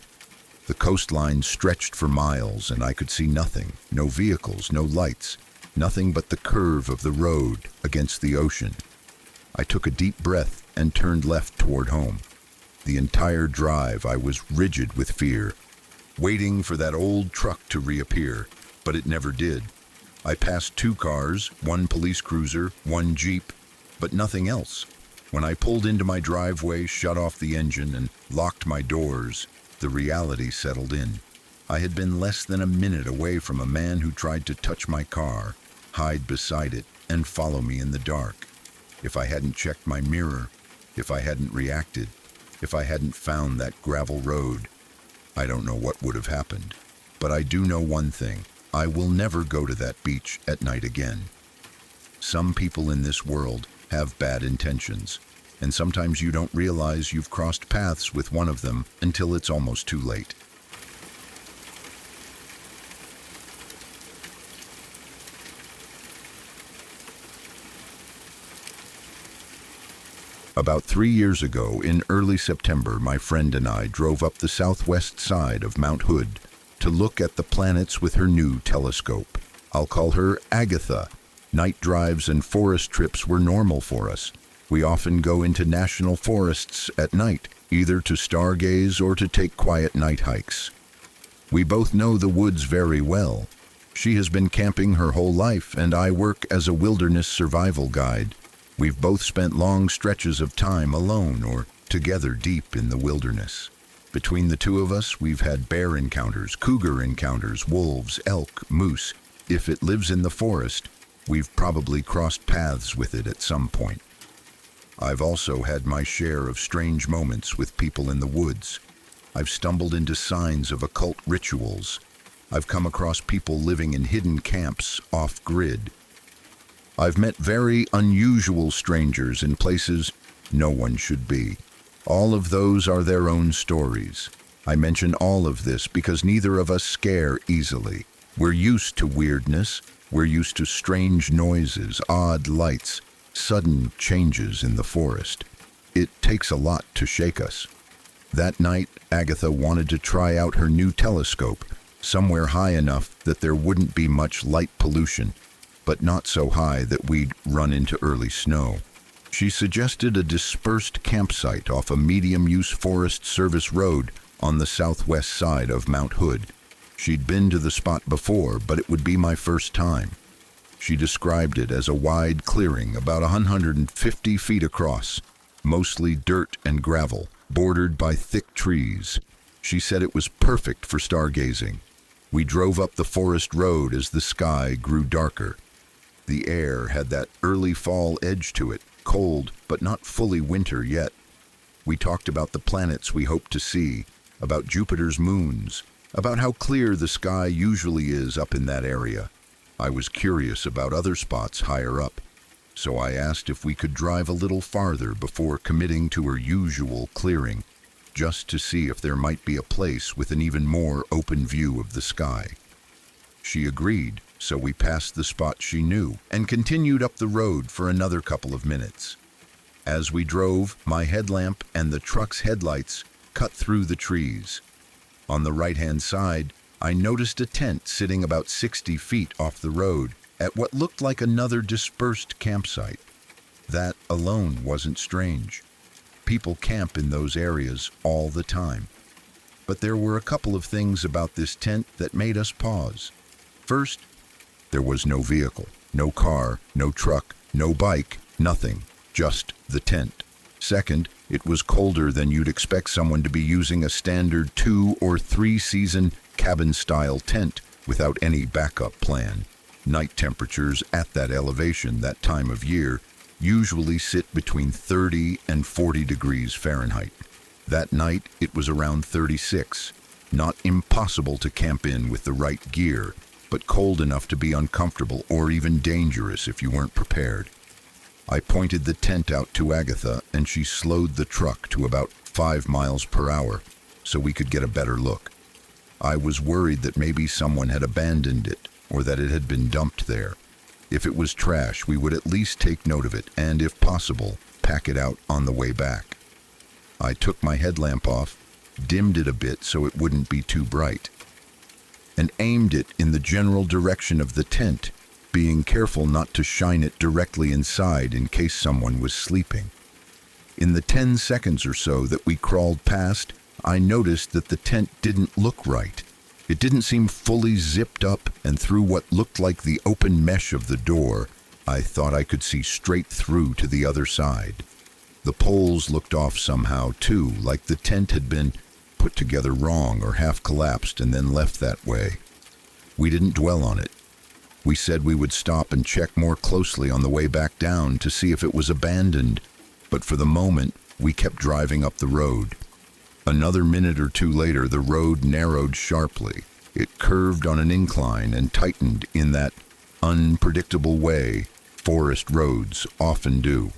The coastline stretched for miles and I could see nothing, no vehicles, no lights, nothing but the curve of the road against the ocean. I took a deep breath and turned left toward home. The entire drive I was rigid with fear, waiting for that old truck to reappear, but it never did. I passed 2 cars, 1 police cruiser, 1 Jeep, but nothing else. When I pulled into my driveway, shut off the engine, and locked my doors, the reality settled in. I had been less than a minute away from a man who tried to touch my car, hide beside it, and follow me in the dark. If I hadn't checked my mirror, if I hadn't reacted, if I hadn't found that gravel road, I don't know what would have happened. But I do know one thing. I will never go to that beach at night again. Some people in this world have bad intentions, and sometimes you don't realize you've crossed paths with one of them until it's almost too late. About 3 years ago, in early September, my friend and I drove up the southwest side of Mount Hood to look at the planets with her new telescope. I'll call her Agatha. Night drives and forest trips were normal for us. We often go into national forests at night, either to stargaze or to take quiet night hikes. We both know the woods very well. She has been camping her whole life, and I work as a wilderness survival guide. We've both spent long stretches of time alone or together deep in the wilderness. Between the two of us, we've had bear encounters, cougar encounters, wolves, elk, moose. If it lives in the forest, we've probably crossed paths with it at some point. I've also had my share of strange moments with people in the woods. I've stumbled into signs of occult rituals. I've come across people living in hidden camps off-grid. I've met very unusual strangers in places no one should be. All of those are their own stories. I mention all of this because neither of us scare easily. We're used to weirdness. We're used to strange noises, odd lights, sudden changes in the forest. It takes a lot to shake us. That night, Agatha wanted to try out her new telescope, somewhere high enough that there wouldn't be much light pollution, but not so high that we'd run into early snow. She suggested a dispersed campsite off a medium-use Forest Service road on the southwest side of Mount Hood. She'd been to the spot before, but it would be my first time. She described it as a wide clearing about 150 feet across, mostly dirt and gravel, bordered by thick trees. She said it was perfect for stargazing. We drove up the forest road as the sky grew darker. The air had that early fall edge to it, cold but not fully winter yet. We talked about the planets we hoped to see, about Jupiter's moons, about how clear the sky usually is up in that area. I was curious about other spots higher up, so I asked if we could drive a little farther before committing to her usual clearing, just to see if there might be a place with an even more open view of the sky. She agreed, so we passed the spot she knew and continued up the road for another couple of minutes. As we drove, my headlamp and the truck's headlights cut through the trees. On the right-hand side, I noticed a tent sitting about 60 feet off the road at what looked like another dispersed campsite. That alone wasn't strange. People camp in those areas all the time. But there were a couple of things about this tent that made us pause. First, there was no vehicle, no car, no truck, no bike, nothing, just the tent. Second, it was colder than you'd expect someone to be using a standard 2 or 3 season cabin-style tent without any backup plan. Night temperatures at that elevation that time of year usually sit between 30 and 40 degrees Fahrenheit. That night, it was around 36. Not impossible to camp in with the right gear, but cold enough to be uncomfortable or even dangerous if you weren't prepared. I pointed the tent out to Agatha, and she slowed the truck to about 5 miles per hour so we could get a better look. I was worried that maybe someone had abandoned it or that it had been dumped there. If it was trash, we would at least take note of it and, if possible, pack it out on the way back. I took my headlamp off, dimmed it a bit so it wouldn't be too bright, and aimed it in the general direction of the tent, being careful not to shine it directly inside in case someone was sleeping. In the 10 seconds or so that we crawled past, I noticed that the tent didn't look right. It didn't seem fully zipped up, and through what looked like the open mesh of the door, I thought I could see straight through to the other side. The poles looked off somehow, too, like the tent had been put together wrong or half collapsed and then left that way. We didn't dwell on it. We said we would stop and check more closely on the way back down to see if it was abandoned, but for the moment, we kept driving up the road. Another minute or two later, the road narrowed sharply. It curved on an incline and tightened in that unpredictable way forest roads often do.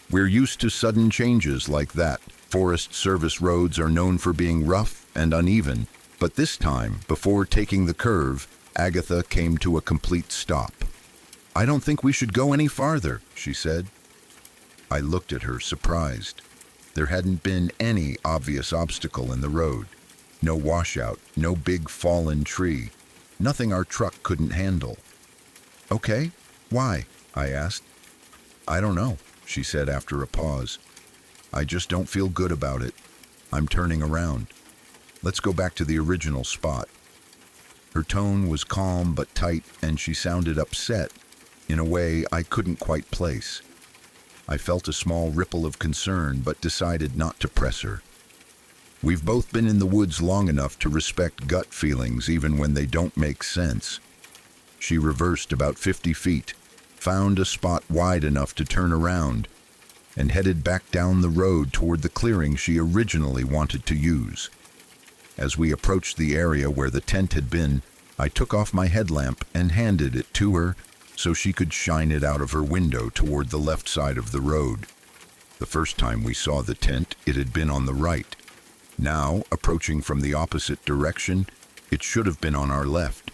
We're used to sudden changes like that. Forest Service roads are known for being rough and uneven, but this time, before taking the curve, Agatha came to a complete stop. "I don't think we should go any farther," she said. I looked at her, surprised. There hadn't been any obvious obstacle in the road. No washout, no big fallen tree, nothing our truck couldn't handle. "Okay, why?" I asked. "I don't know," she said after a pause. "I just don't feel good about it. I'm turning around. Let's go back to the original spot." Her tone was calm but tight, and she sounded upset in a way I couldn't quite place. I felt a small ripple of concern, but decided not to press her. We've both been in the woods long enough to respect gut feelings even when they don't make sense. She reversed about 50 feet, found a spot wide enough to turn around, and headed back down the road toward the clearing she originally wanted to use. As we approached the area where the tent had been, I took off my headlamp and handed it to her so she could shine it out of her window toward the left side of the road. The first time we saw the tent, it had been on the right. Now, approaching from the opposite direction, it should have been on our left.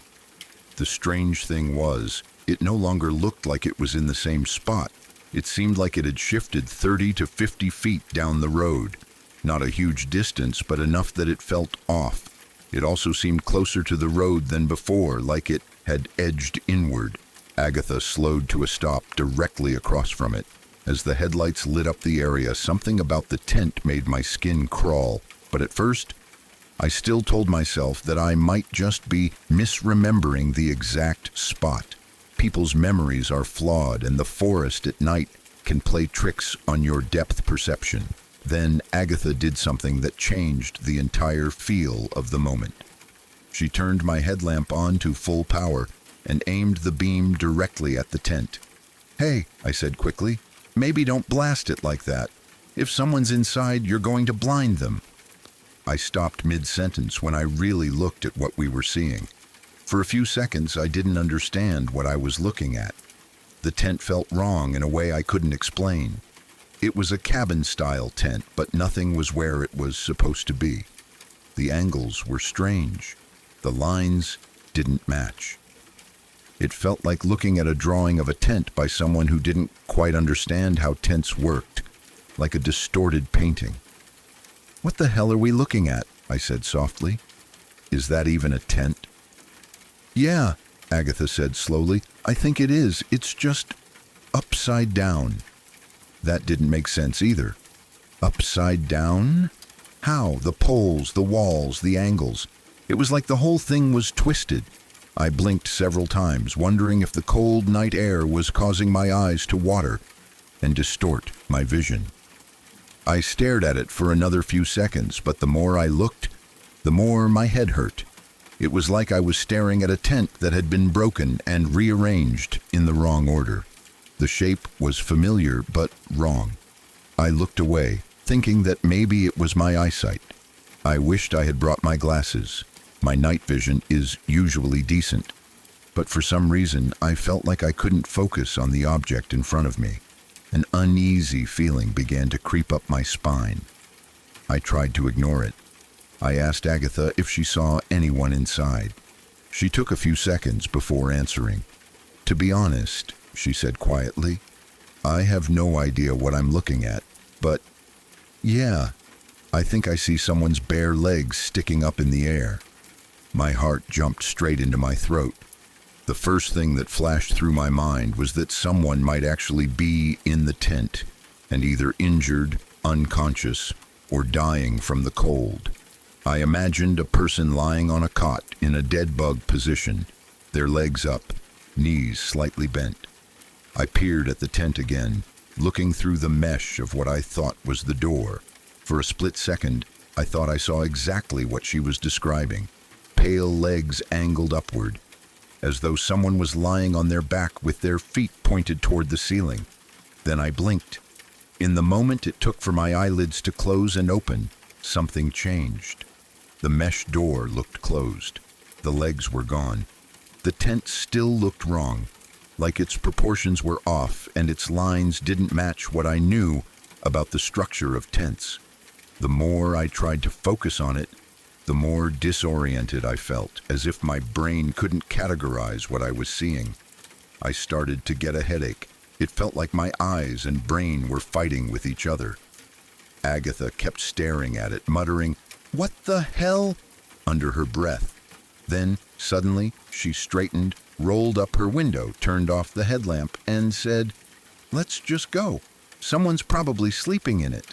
The strange thing was, it no longer looked like it was in the same spot. It seemed like it had shifted 30 to 50 feet down the road. Not a huge distance, but enough that it felt off. It also seemed closer to the road than before, like it had edged inward. Agatha slowed to a stop directly across from it. As the headlights lit up the area, something about the tent made my skin crawl. But at first, I still told myself that I might just be misremembering the exact spot. People's memories are flawed, and the forest at night can play tricks on your depth perception. Then Agatha did something that changed the entire feel of the moment. She turned my headlamp on to full power and aimed the beam directly at the tent. "Hey," I said quickly, "maybe don't blast it like that. If someone's inside, you're going to blind them." I stopped mid-sentence when I really looked at what we were seeing. For a few seconds, I didn't understand what I was looking at. The tent felt wrong in a way I couldn't explain. It was a cabin-style tent, but nothing was where it was supposed to be. The angles were strange. The lines didn't match. It felt like looking at a drawing of a tent by someone who didn't quite understand how tents worked, like a distorted painting. "What the hell are we looking at?" I said softly. "Is that even a tent?" "Yeah," Agatha said slowly. "I think it is. It's just upside down." That didn't make sense either. Upside down? How? The poles, the walls, the angles. It was like the whole thing was twisted. I blinked several times, wondering if the cold night air was causing my eyes to water and distort my vision. I stared at it for another few seconds, but the more I looked, the more my head hurt. It was like I was staring at a tent that had been broken and rearranged in the wrong order. The shape was familiar, but wrong. I looked away, thinking that maybe it was my eyesight. I wished I had brought my glasses. My night vision is usually decent, but for some reason I felt like I couldn't focus on the object in front of me. An uneasy feeling began to creep up my spine. I tried to ignore it. I asked Agatha if she saw anyone inside. She took a few seconds before answering. "To be honest," she said quietly, "I have no idea what I'm looking at, but yeah, I think I see someone's bare legs sticking up in the air." My heart jumped straight into my throat. The first thing that flashed through my mind was that someone might actually be in the tent and either injured, unconscious, or dying from the cold. I imagined a person lying on a cot in a dead bug position, their legs up, knees slightly bent. I peered at the tent again, looking through the mesh of what I thought was the door. For a split second, I thought I saw exactly what she was describing. Pale legs angled upward, as though someone was lying on their back with their feet pointed toward the ceiling. Then I blinked. In the moment it took for my eyelids to close and open, something changed. The mesh door looked closed. The legs were gone. The tent still looked wrong, like its proportions were off and its lines didn't match what I knew about the structure of tents. The more I tried to focus on it, the more disoriented I felt, as if my brain couldn't categorize what I was seeing. I started to get a headache. It felt like my eyes and brain were fighting with each other. Agatha kept staring at it, muttering, "What the hell?" under her breath. Then, suddenly, she straightened, rolled up her window, turned off the headlamp, and said, "Let's just go. Someone's probably sleeping in it."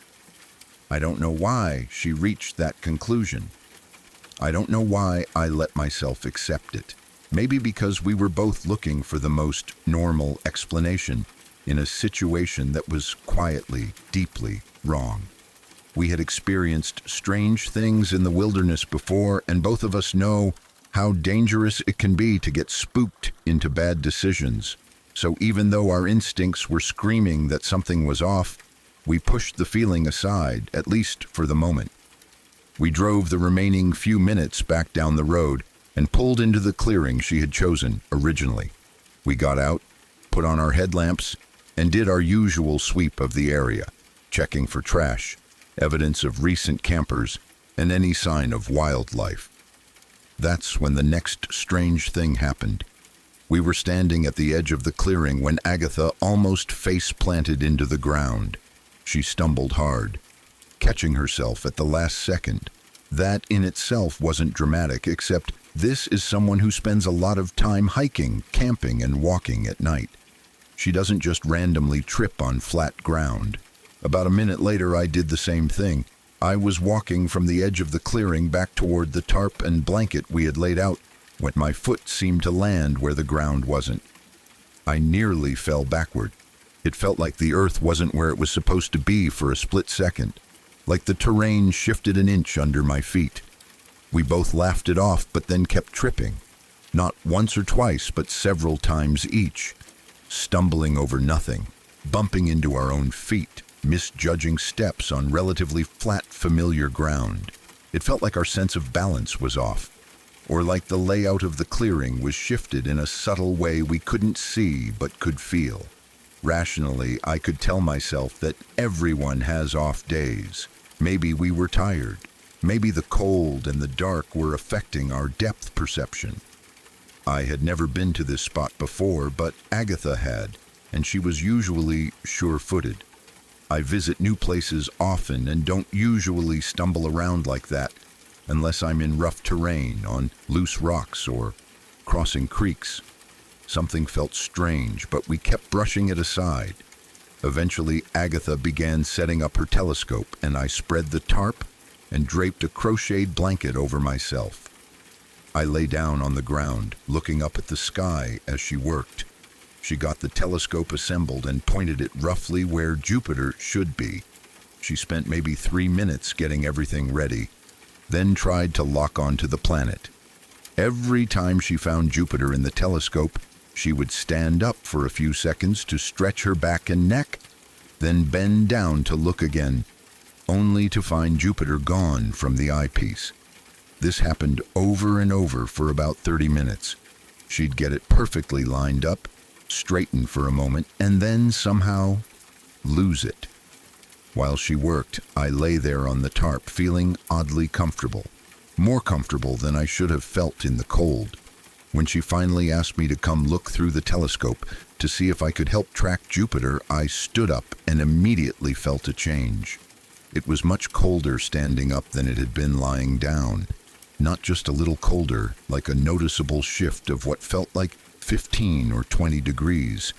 I don't know why she reached that conclusion. I don't know why I let myself accept it. Maybe because we were both looking for the most normal explanation in a situation that was quietly, deeply wrong. We had experienced strange things in the wilderness before, and both of us know how dangerous it can be to get spooked into bad decisions. So even though our instincts were screaming that something was off, we pushed the feeling aside, at least for the moment. We drove the remaining few minutes back down the road and pulled into the clearing she had chosen originally. We got out, put on our headlamps, and did our usual sweep of the area, checking for trash, evidence of recent campers, and any sign of wildlife. That's when the next strange thing happened. We were standing at the edge of the clearing when Agatha almost face-planted into the ground. She stumbled hard, catching herself at the last second. That in itself wasn't dramatic, except this is someone who spends a lot of time hiking, camping, and walking at night. She doesn't just randomly trip on flat ground. About a minute later, I did the same thing. I was walking from the edge of the clearing back toward the tarp and blanket we had laid out when my foot seemed to land where the ground wasn't. I nearly fell backward. It felt like the earth wasn't where it was supposed to be for a split second, like the terrain shifted an inch under my feet. We both laughed it off, but then kept tripping. Not once or twice, but several times each, stumbling over nothing, bumping into our own feet, misjudging steps on relatively flat, familiar ground. It felt like our sense of balance was off, or like the layout of the clearing was shifted in a subtle way we couldn't see but could feel. Rationally, I could tell myself that everyone has off days. Maybe we were tired. Maybe the cold and the dark were affecting our depth perception. I had never been to this spot before, but Agatha had, and she was usually sure-footed. I visit new places often and don't usually stumble around like that unless I'm in rough terrain, on loose rocks, or crossing creeks. Something felt strange, but we kept brushing it aside. Eventually, Agatha began setting up her telescope, and I spread the tarp and draped a crocheted blanket over myself. I lay down on the ground, looking up at the sky as she worked. She got the telescope assembled and pointed it roughly where Jupiter should be. She spent maybe 3 minutes getting everything ready, then tried to lock onto the planet. Every time she found Jupiter in the telescope, she would stand up for a few seconds to stretch her back and neck, then bend down to look again, only to find Jupiter gone from the eyepiece. This happened over and over for about 30 minutes. She'd get it perfectly lined up, straighten for a moment, and then somehow lose it. While she worked, I lay there on the tarp, feeling oddly comfortable, more comfortable than I should have felt in the cold. When she finally asked me to come look through the telescope to see if I could help track Jupiter, I stood up and immediately felt a change. It was much colder standing up than it had been lying down. Not just a little colder, like a noticeable shift of what felt like 15 or 20 degrees.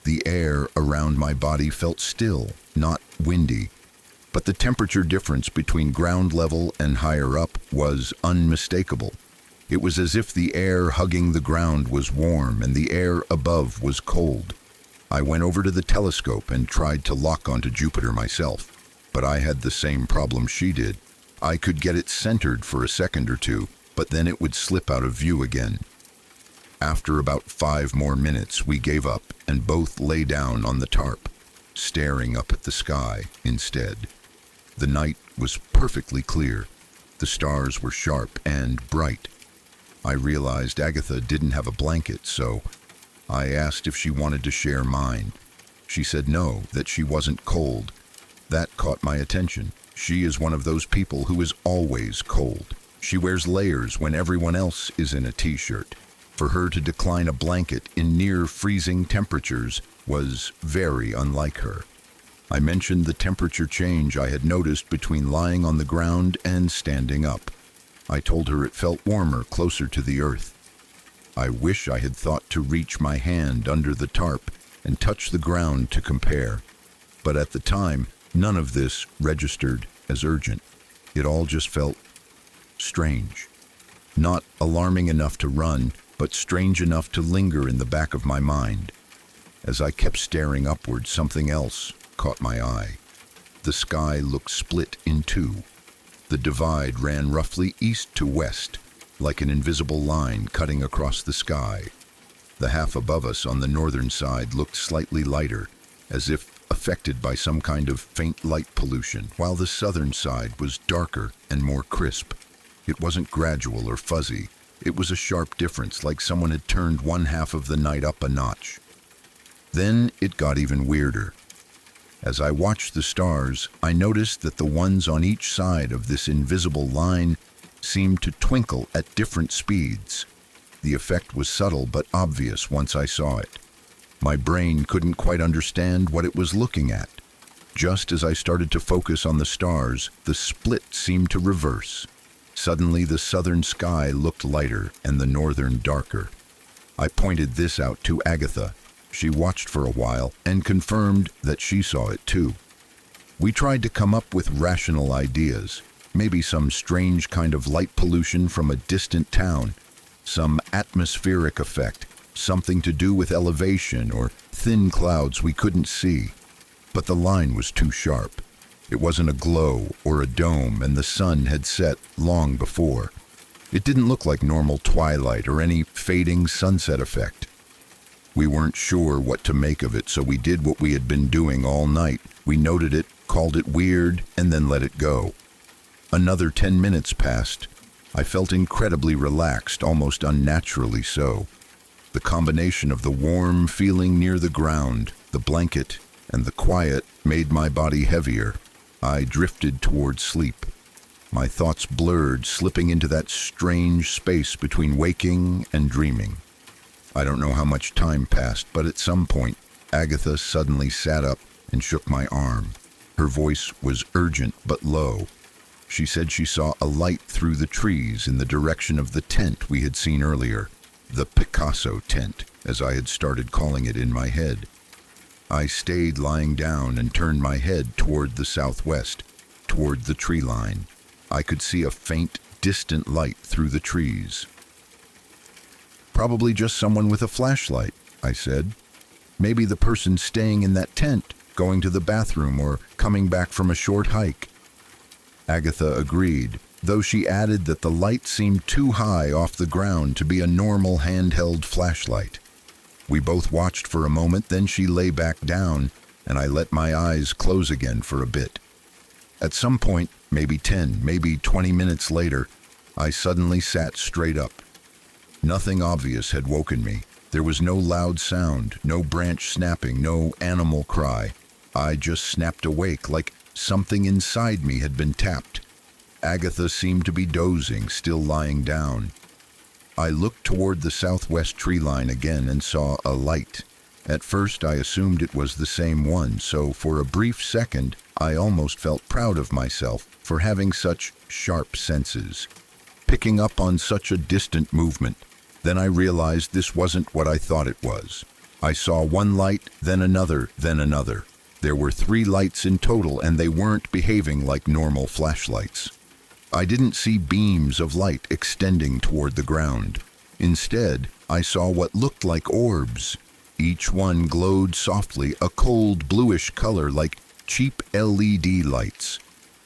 The air around my body felt still, not windy. But the temperature difference between ground level and higher up was unmistakable. It was as if the air hugging the ground was warm and the air above was cold. I went over to the telescope and tried to lock onto Jupiter myself, but I had the same problem she did. I could get it centered for a second or two, but then it would slip out of view again. After about 5 more minutes, we gave up and both lay down on the tarp, staring up at the sky instead. The night was perfectly clear. The stars were sharp and bright. I realized Agatha didn't have a blanket, so I asked if she wanted to share mine. She said no, that she wasn't cold. That caught my attention. She is one of those people who is always cold. She wears layers when everyone else is in a t-shirt. For her to decline a blanket in near freezing temperatures was very unlike her. I mentioned the temperature change I had noticed between lying on the ground and standing up. I told her it felt warmer closer to the earth. I wish I had thought to reach my hand under the tarp and touch the ground to compare. But at the time, none of this registered as urgent. It all just felt strange. Not alarming enough to run, but strange enough to linger in the back of my mind. As I kept staring upward, something else caught my eye. The sky looked split in two. The divide ran roughly east to west, like an invisible line cutting across the sky. The half above us on the northern side looked slightly lighter, as if affected by some kind of faint light pollution, while the southern side was darker and more crisp. It wasn't gradual or fuzzy. It was a sharp difference, like someone had turned one half of the night up a notch. Then it got even weirder. As I watched the stars, I noticed that the ones on each side of this invisible line seemed to twinkle at different speeds. The effect was subtle but obvious once I saw it. My brain couldn't quite understand what it was looking at. Just as I started to focus on the stars, the split seemed to reverse. Suddenly, the southern sky looked lighter and the northern darker. I pointed this out to Agatha. She watched for a while and confirmed that she saw it too. We tried to come up with rational ideas, maybe some strange kind of light pollution from a distant town, some atmospheric effect, something to do with elevation or thin clouds we couldn't see. But the line was too sharp. It wasn't a glow or a dome, and the sun had set long before. It didn't look like normal twilight or any fading sunset effect. We weren't sure what to make of it, so we did what we had been doing all night. We noted it, called it weird, and then let it go. Another 10 minutes passed. I felt incredibly relaxed, almost unnaturally so. The combination of the warm feeling near the ground, the blanket, and the quiet made my body heavier. I drifted toward sleep. My thoughts blurred, slipping into that strange space between waking and dreaming. I don't know how much time passed, but at some point, Agatha suddenly sat up and shook my arm. Her voice was urgent but low. She said she saw a light through the trees in the direction of the tent we had seen earlier, the Picasso tent, as I had started calling it in my head. I stayed lying down and turned my head toward the southwest, toward the tree line. I could see a faint, distant light through the trees. "Probably just someone with a flashlight," I said. "Maybe the person staying in that tent, going to the bathroom or coming back from a short hike." Agatha agreed, though she added that the light seemed too high off the ground to be a normal handheld flashlight. We both watched for a moment, then she lay back down, and I let my eyes close again for a bit. At some point, maybe 10, maybe 20 minutes later, I suddenly sat straight up. Nothing obvious had woken me. There was no loud sound, no branch snapping, no animal cry. I just snapped awake, like something inside me had been tapped. Agatha seemed to be dozing, still lying down. I looked toward the southwest tree line again and saw a light. At first I assumed it was the same one, so for a brief second I almost felt proud of myself for having such sharp senses, picking up on such a distant movement. Then I realized this wasn't what I thought it was. I saw one light, then another, then another. There were 3 lights in total, and they weren't behaving like normal flashlights. I didn't see beams of light extending toward the ground. Instead, I saw what looked like orbs. Each one glowed softly, a cold bluish color like cheap LED lights.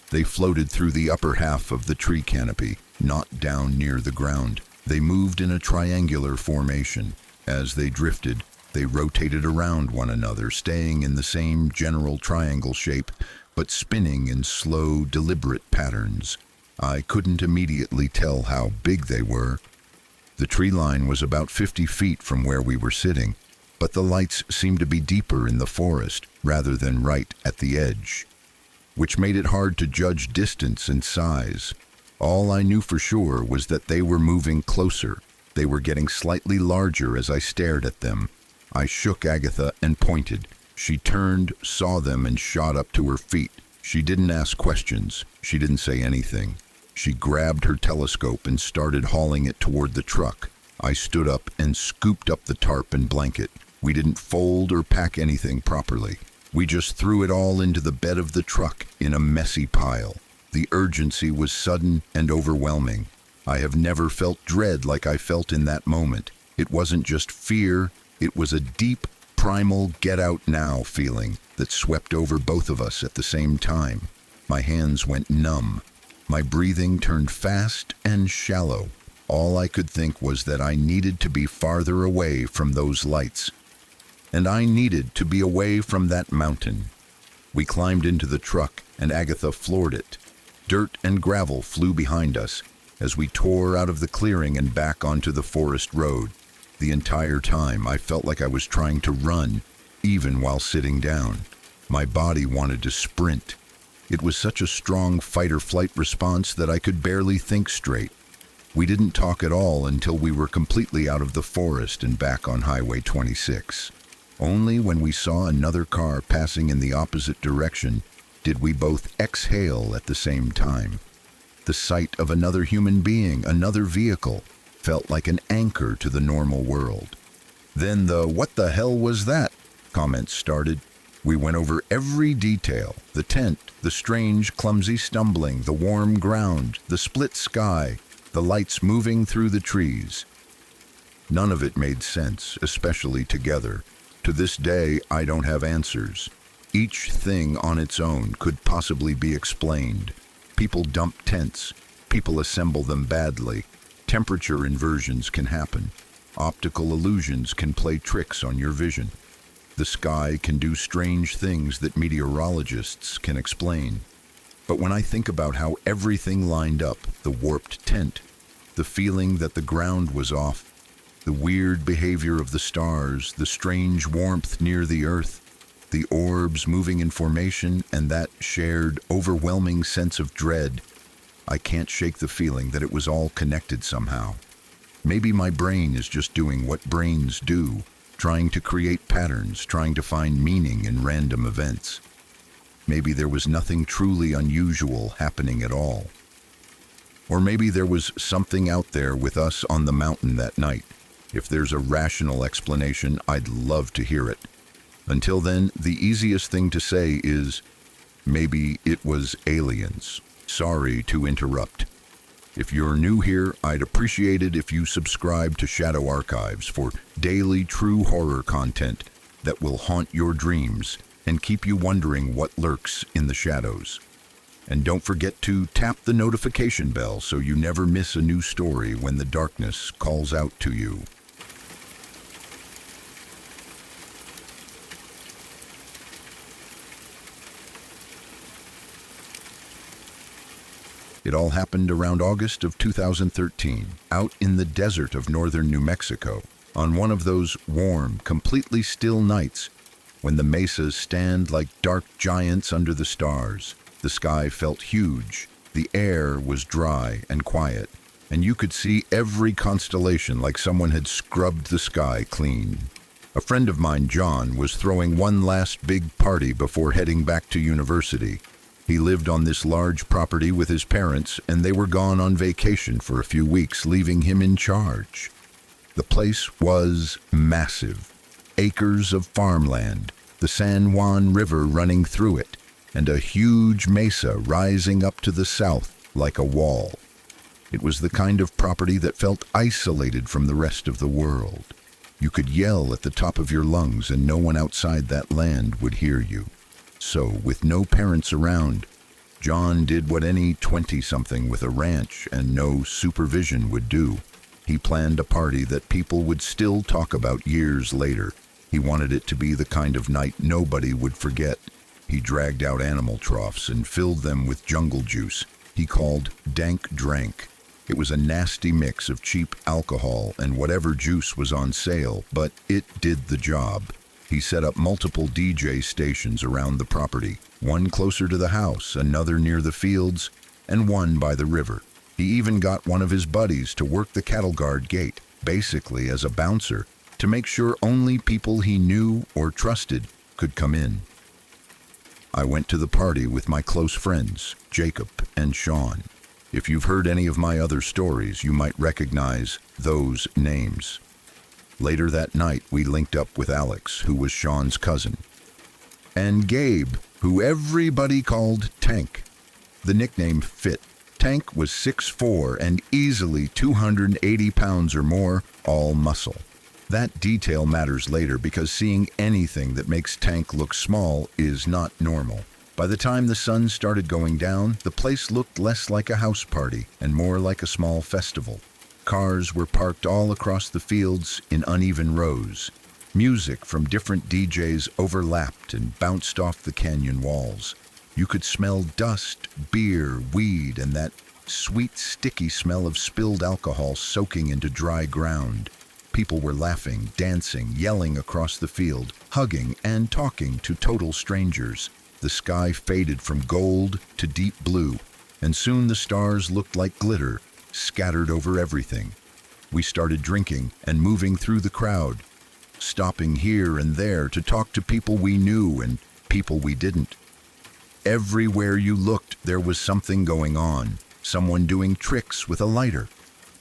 They floated through the upper half of the tree canopy, not down near the ground. They moved in a triangular formation. As they drifted, they rotated around one another, staying in the same general triangle shape, but spinning in slow, deliberate patterns. I couldn't immediately tell how big they were. The tree line was about 50 feet from where we were sitting, but the lights seemed to be deeper in the forest rather than right at the edge, which made it hard to judge distance and size. All I knew for sure was that they were moving closer. They were getting slightly larger as I stared at them. I shook Agatha and pointed. She turned, saw them, and shot up to her feet. She didn't ask questions. She didn't say anything. She grabbed her telescope and started hauling it toward the truck. I stood up and scooped up the tarp and blanket. We didn't fold or pack anything properly. We just threw it all into the bed of the truck in a messy pile. The urgency was sudden and overwhelming. I have never felt dread like I felt in that moment. It wasn't just fear, it was a deep, primal get-out-now feeling that swept over both of us at the same time. My hands went numb. My breathing turned fast and shallow. All I could think was that I needed to be farther away from those lights. And I needed to be away from that mountain. We climbed into the truck, and Agatha floored it. Dirt and gravel flew behind us as we tore out of the clearing and back onto the forest road. The entire time, I felt like I was trying to run, even while sitting down. My body wanted to sprint. It was such a strong fight-or-flight response that I could barely think straight. We didn't talk at all until we were completely out of the forest and back on Highway 26. Only when we saw another car passing in the opposite direction did we both exhale at the same time. The sight of another human being, another vehicle, felt like an anchor to the normal world. Then the "what the hell was that?" comments started. We went over every detail: the tent, the strange, clumsy stumbling, the warm ground, the split sky, the lights moving through the trees. None of it made sense, especially together. To this day, I don't have answers. Each thing on its own could possibly be explained. People dump tents. People assemble them badly. Temperature inversions can happen. Optical illusions can play tricks on your vision. The sky can do strange things that meteorologists can explain. But when I think about how everything lined up, the warped tent, the feeling that the ground was off, the weird behavior of the stars, the strange warmth near the earth, the orbs moving in formation, and that shared, overwhelming sense of dread, I can't shake the feeling that it was all connected somehow. Maybe my brain is just doing what brains do, trying to create patterns, trying to find meaning in random events. Maybe there was nothing truly unusual happening at all. Or maybe there was something out there with us on the mountain that night. If there's a rational explanation, I'd love to hear it. Until then, the easiest thing to say is, maybe it was aliens. Sorry to interrupt. If you're new here, I'd appreciate it if you subscribe to Shadow Archives for daily true horror content that will haunt your dreams and keep you wondering what lurks in the shadows. And don't forget to tap the notification bell so you never miss a new story when the darkness calls out to you. It all happened around August of 2013, out in the desert of northern New Mexico, on one of those warm, completely still nights when the mesas stand like dark giants under the stars. The sky felt huge, the air was dry and quiet, and you could see every constellation like someone had scrubbed the sky clean. A friend of mine, John, was throwing one last big party before heading back to university. He lived on this large property with his parents, and they were gone on vacation for a few weeks, leaving him in charge. The place was massive. Acres of farmland, the San Juan River running through it, and a huge mesa rising up to the south like a wall. It was the kind of property that felt isolated from the rest of the world. You could yell at the top of your lungs and no one outside that land would hear you. So, with no parents around, John did what any 20-something with a ranch and no supervision would do. He planned a party that people would still talk about years later. He wanted it to be the kind of night nobody would forget. He dragged out animal troughs and filled them with jungle juice he called dank drank. It was a nasty mix of cheap alcohol and whatever juice was on sale, but it did the job. He set up multiple DJ stations around the property, one closer to the house, another near the fields, and one by the river. He even got one of his buddies to work the cattle guard gate, basically as a bouncer, to make sure only people he knew or trusted could come in. I went to the party with my close friends, Jacob and Sean. If you've heard any of my other stories, you might recognize those names. Later that night, we linked up with Alex, who was Sean's cousin, and Gabe, who everybody called Tank. The nickname fit. Tank was 6'4" and easily 280 pounds or more, all muscle. That detail matters later because seeing anything that makes Tank look small is not normal. By the time the sun started going down, the place looked less like a house party and more like a small festival. Cars were parked all across the fields in uneven rows. Music from different DJs overlapped and bounced off the canyon walls. You could smell dust, beer, weed, and that sweet, sticky smell of spilled alcohol soaking into dry ground. People were laughing, dancing, yelling across the field, hugging and talking to total strangers. The sky faded from gold to deep blue, and soon the stars looked like glitter, scattered over everything. We started drinking and moving through the crowd, stopping here and there to talk to people we knew and people we didn't. Everywhere you looked, there was something going on. Someone doing tricks with a lighter.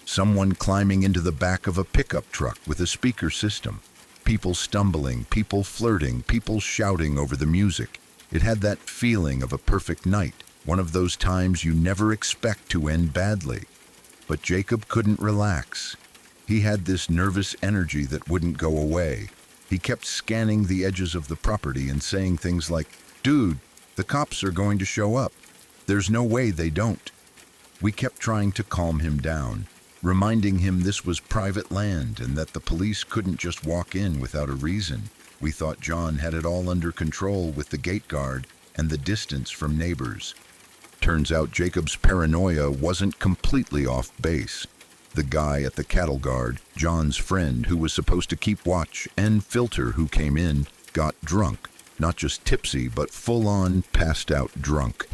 Someone climbing into the back of a pickup truck with a speaker system. People stumbling, people flirting, people shouting over the music. It had that feeling of a perfect night, one of those times you never expect to end badly. But Jacob couldn't relax. He had this nervous energy that wouldn't go away. He kept scanning the edges of the property and saying things like, "Dude, the cops are going to show up. There's no way they don't." We kept trying to calm him down, reminding him this was private land and that the police couldn't just walk in without a reason. We thought John had it all under control with the gate guard and the distance from neighbors. Turns out Jacob's paranoia wasn't completely off base. The guy at the cattle guard, John's friend who was supposed to keep watch and filter who came in, got drunk. Not just tipsy, but full-on passed out drunk.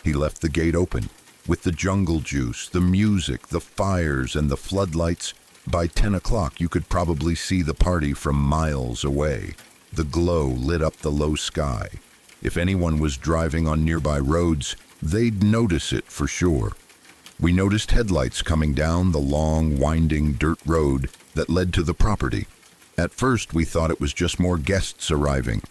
He left the gate open. With the jungle juice, the music, the fires, and the floodlights, By 10 o'clock, you could probably see the party from miles away. The glow lit up the low sky. If anyone was driving on nearby roads, they'd notice it for sure. We noticed headlights coming down the long, winding dirt road that led to the property. At first, we thought it was just more guests arriving.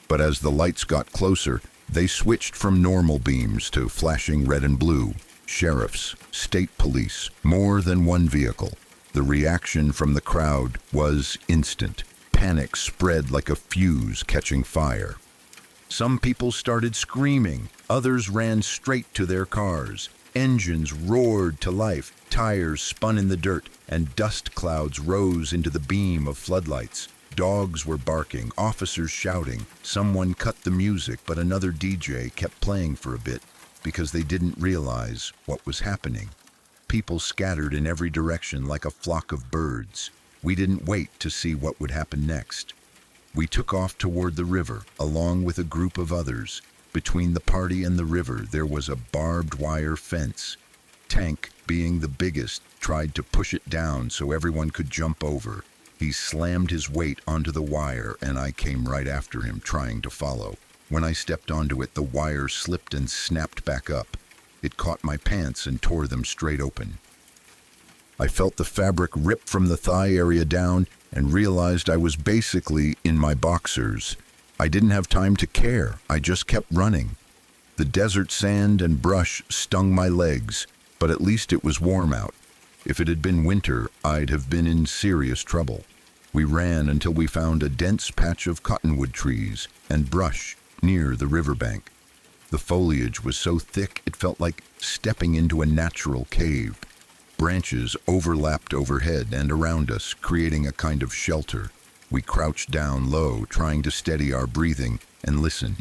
But as the lights got closer, they switched from normal beams to flashing red and blue. Sheriffs, state police, more than one vehicle. The reaction from the crowd was instant. Panic spread like a fuse catching fire. Some people started screaming. Others ran straight to their cars. Engines roared to life. Tires spun in the dirt, and dust clouds rose into the beam of floodlights. Dogs were barking, officers shouting. Someone cut the music, but another DJ kept playing for a bit because they didn't realize what was happening. People scattered in every direction like a flock of birds. We didn't wait to see what would happen next. We took off toward the river, along with a group of others. Between the party and the river, there was a barbed wire fence. Tank, being the biggest, tried to push it down so everyone could jump over. He slammed his weight onto the wire, and I came right after him, trying to follow. When I stepped onto it, the wire slipped and snapped back up. It caught my pants and tore them straight open. I felt the fabric rip from the thigh area down and realized I was basically in my boxers. I didn't have time to care. I just kept running. The desert sand and brush stung my legs, but at least it was warm out. If it had been winter, I'd have been in serious trouble. We ran until we found a dense patch of cottonwood trees and brush near the riverbank. The foliage was so thick it felt like stepping into a natural cave. Branches overlapped overhead and around us, creating a kind of shelter. We crouched down low, trying to steady our breathing and listen.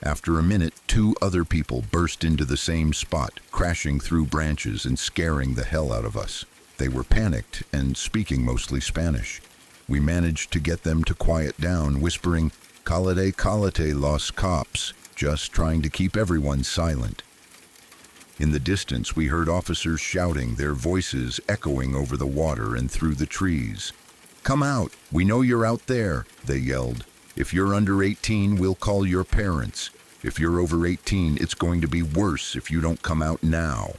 After a minute, 2 other people burst into the same spot, crashing through branches and scaring the hell out of us. They were panicked and speaking mostly Spanish. We managed to get them to quiet down, whispering, "Calate los cops," just trying to keep everyone silent. In the distance, we heard officers shouting, their voices echoing over the water and through the trees. "Come out! We know you're out there!" they yelled. "If you're under 18, we'll call your parents. If you're over 18, it's going to be worse if you don't come out now."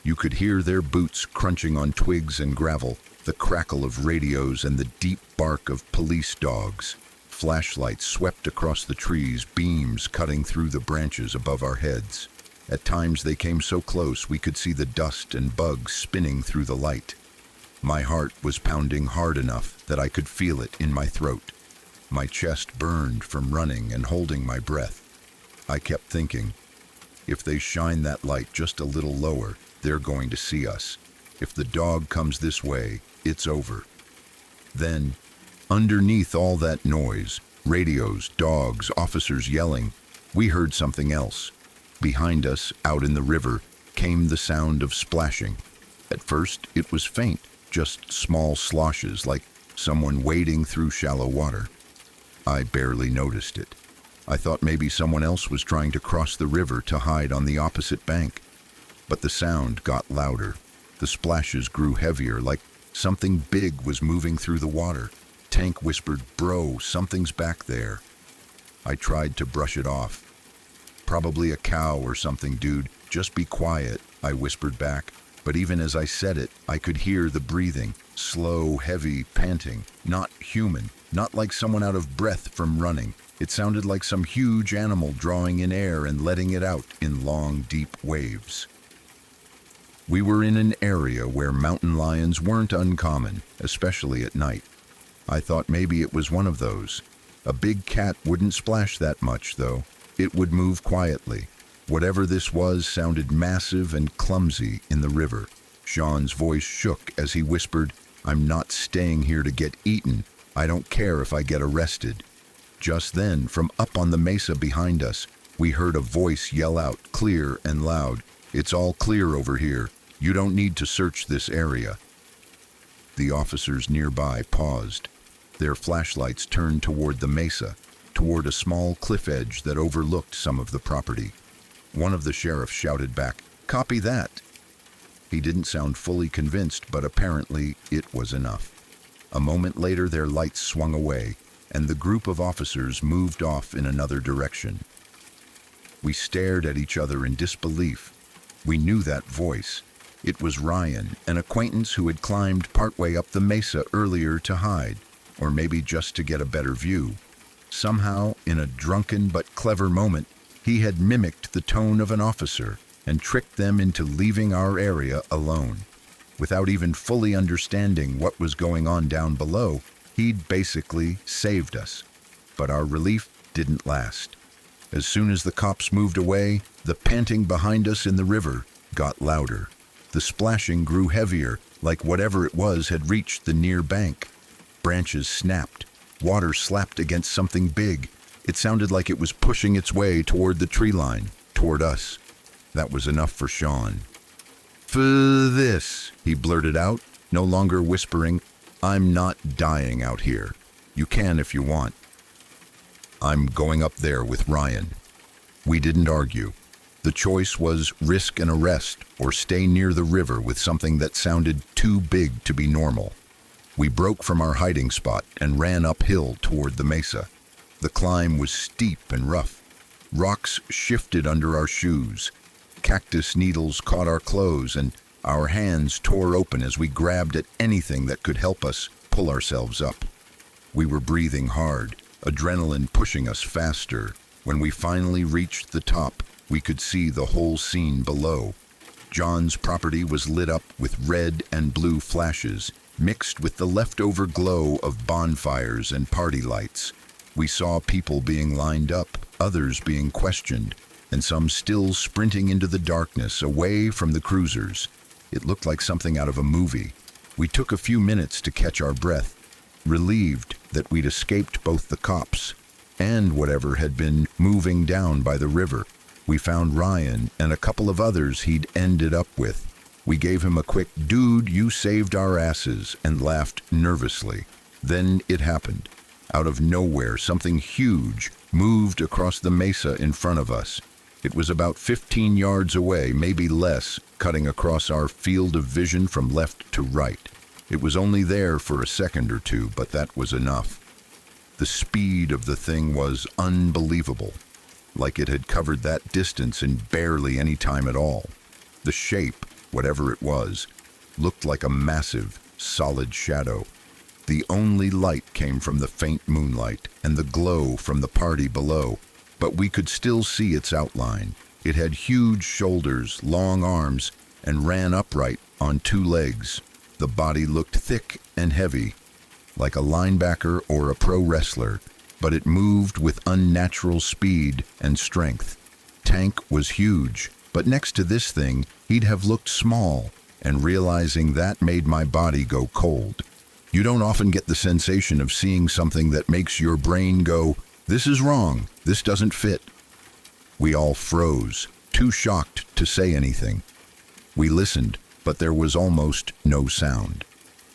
You could hear their boots crunching on twigs and gravel, the crackle of radios and the deep bark of police dogs. Flashlights swept across the trees, beams cutting through the branches above our heads. At times they came so close we could see the dust and bugs spinning through the light. My heart was pounding hard enough that I could feel it in my throat. My chest burned from running and holding my breath. I kept thinking, if they shine that light just a little lower, they're going to see us. If the dog comes this way, it's over. Then, underneath all that noise, radios, dogs, officers yelling, we heard something else. Behind us, out in the river, came the sound of splashing. At first, it was faint, just small sloshes like someone wading through shallow water. I barely noticed it. I thought maybe someone else was trying to cross the river to hide on the opposite bank. But the sound got louder. The splashes grew heavier, like something big was moving through the water. Tank whispered, "Bro, something's back there." I tried to brush it off. "Probably a cow or something, dude. Just be quiet," I whispered back. But even as I said it, I could hear the breathing, slow, heavy, panting. Not human, not like someone out of breath from running. It sounded like some huge animal drawing in air and letting it out in long, deep waves. We were in an area where mountain lions weren't uncommon, especially at night. I thought maybe it was one of those. A big cat wouldn't splash that much, though. It would move quietly. Whatever this was sounded massive and clumsy in the river. Sean's voice shook as he whispered, "I'm not staying here to get eaten. I don't care if I get arrested." Just then, from up on the mesa behind us, we heard a voice yell out, clear and loud, "It's all clear over here. You don't need to search this area." The officers nearby paused. Their flashlights turned toward the mesa, toward a small cliff edge that overlooked some of the property. One of the sheriffs shouted back, "Copy that." He didn't sound fully convinced, but apparently it was enough. A moment later, their lights swung away, and the group of officers moved off in another direction. We stared at each other in disbelief. We knew that voice. It was Ryan, an acquaintance who had climbed partway up the mesa earlier to hide, or maybe just to get a better view. Somehow, in a drunken but clever moment, he had mimicked the tone of an officer and tricked them into leaving our area alone. Without even fully understanding what was going on down below, he'd basically saved us. But our relief didn't last. As soon as the cops moved away, the panting behind us in the river got louder. The splashing grew heavier, like whatever it was had reached the near bank. Branches snapped. Water slapped against something big. It sounded like it was pushing its way toward the tree line, toward us. That was enough for Sean. "For this," he blurted out, no longer whispering, "I'm not dying out here. You can if you want. I'm going up there with Ryan." We didn't argue. The choice was risk an arrest or stay near the river with something that sounded too big to be normal. We broke from our hiding spot and ran uphill toward the mesa. The climb was steep and rough. Rocks shifted under our shoes. Cactus needles caught our clothes, and our hands tore open as we grabbed at anything that could help us pull ourselves up. We were breathing hard, adrenaline pushing us faster. When we finally reached the top, we could see the whole scene below. John's property was lit up with red and blue flashes, mixed with the leftover glow of bonfires and party lights. We saw people being lined up, others being questioned, and some still sprinting into the darkness away from the cruisers. It looked like something out of a movie. We took a few minutes to catch our breath, relieved that we'd escaped both the cops and whatever had been moving down by the river. We found Ryan and a couple of others he'd ended up with. We gave him a quick, "Dude, you saved our asses," and laughed nervously. Then it happened. Out of nowhere, something huge moved across the mesa in front of us. It was about 15 yards away, maybe less, cutting across our field of vision from left to right. It was only there for a second or two, but that was enough. The speed of the thing was unbelievable, like it had covered that distance in barely any time at all. The shape, whatever it was, looked like a massive, solid shadow. The only light came from the faint moonlight and the glow from the party below, but we could still see its outline. It had huge shoulders, long arms, and ran upright on two legs. The body looked thick and heavy, like a linebacker or a pro wrestler, but it moved with unnatural speed and strength. Tank was huge, but next to this thing, he'd have looked small, and realizing that made my body go cold. You don't often get the sensation of seeing something that makes your brain go, "This is wrong, this doesn't fit." We all froze, too shocked to say anything. We listened, but there was almost no sound.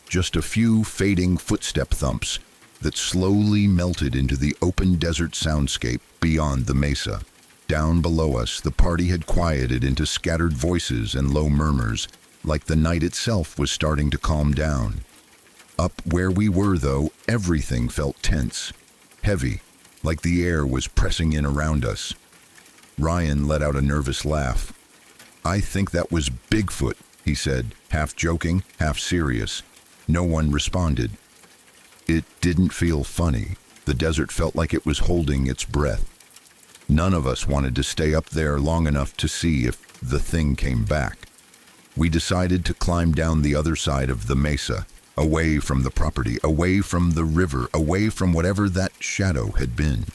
Just a few fading footstep thumps that slowly melted into the open desert soundscape beyond the mesa. Down below us, the party had quieted into scattered voices and low murmurs, like the night itself was starting to calm down. Up where we were, though, everything felt tense, heavy, like the air was pressing in around us. Ryan let out a nervous laugh. "I think that was Bigfoot," he said, half joking, half serious. No one responded. It didn't feel funny. The desert felt like it was holding its breath. None of us wanted to stay up there long enough to see if the thing came back. We decided to climb down the other side of the mesa, away from the property, away from the river, away from whatever that shadow had been.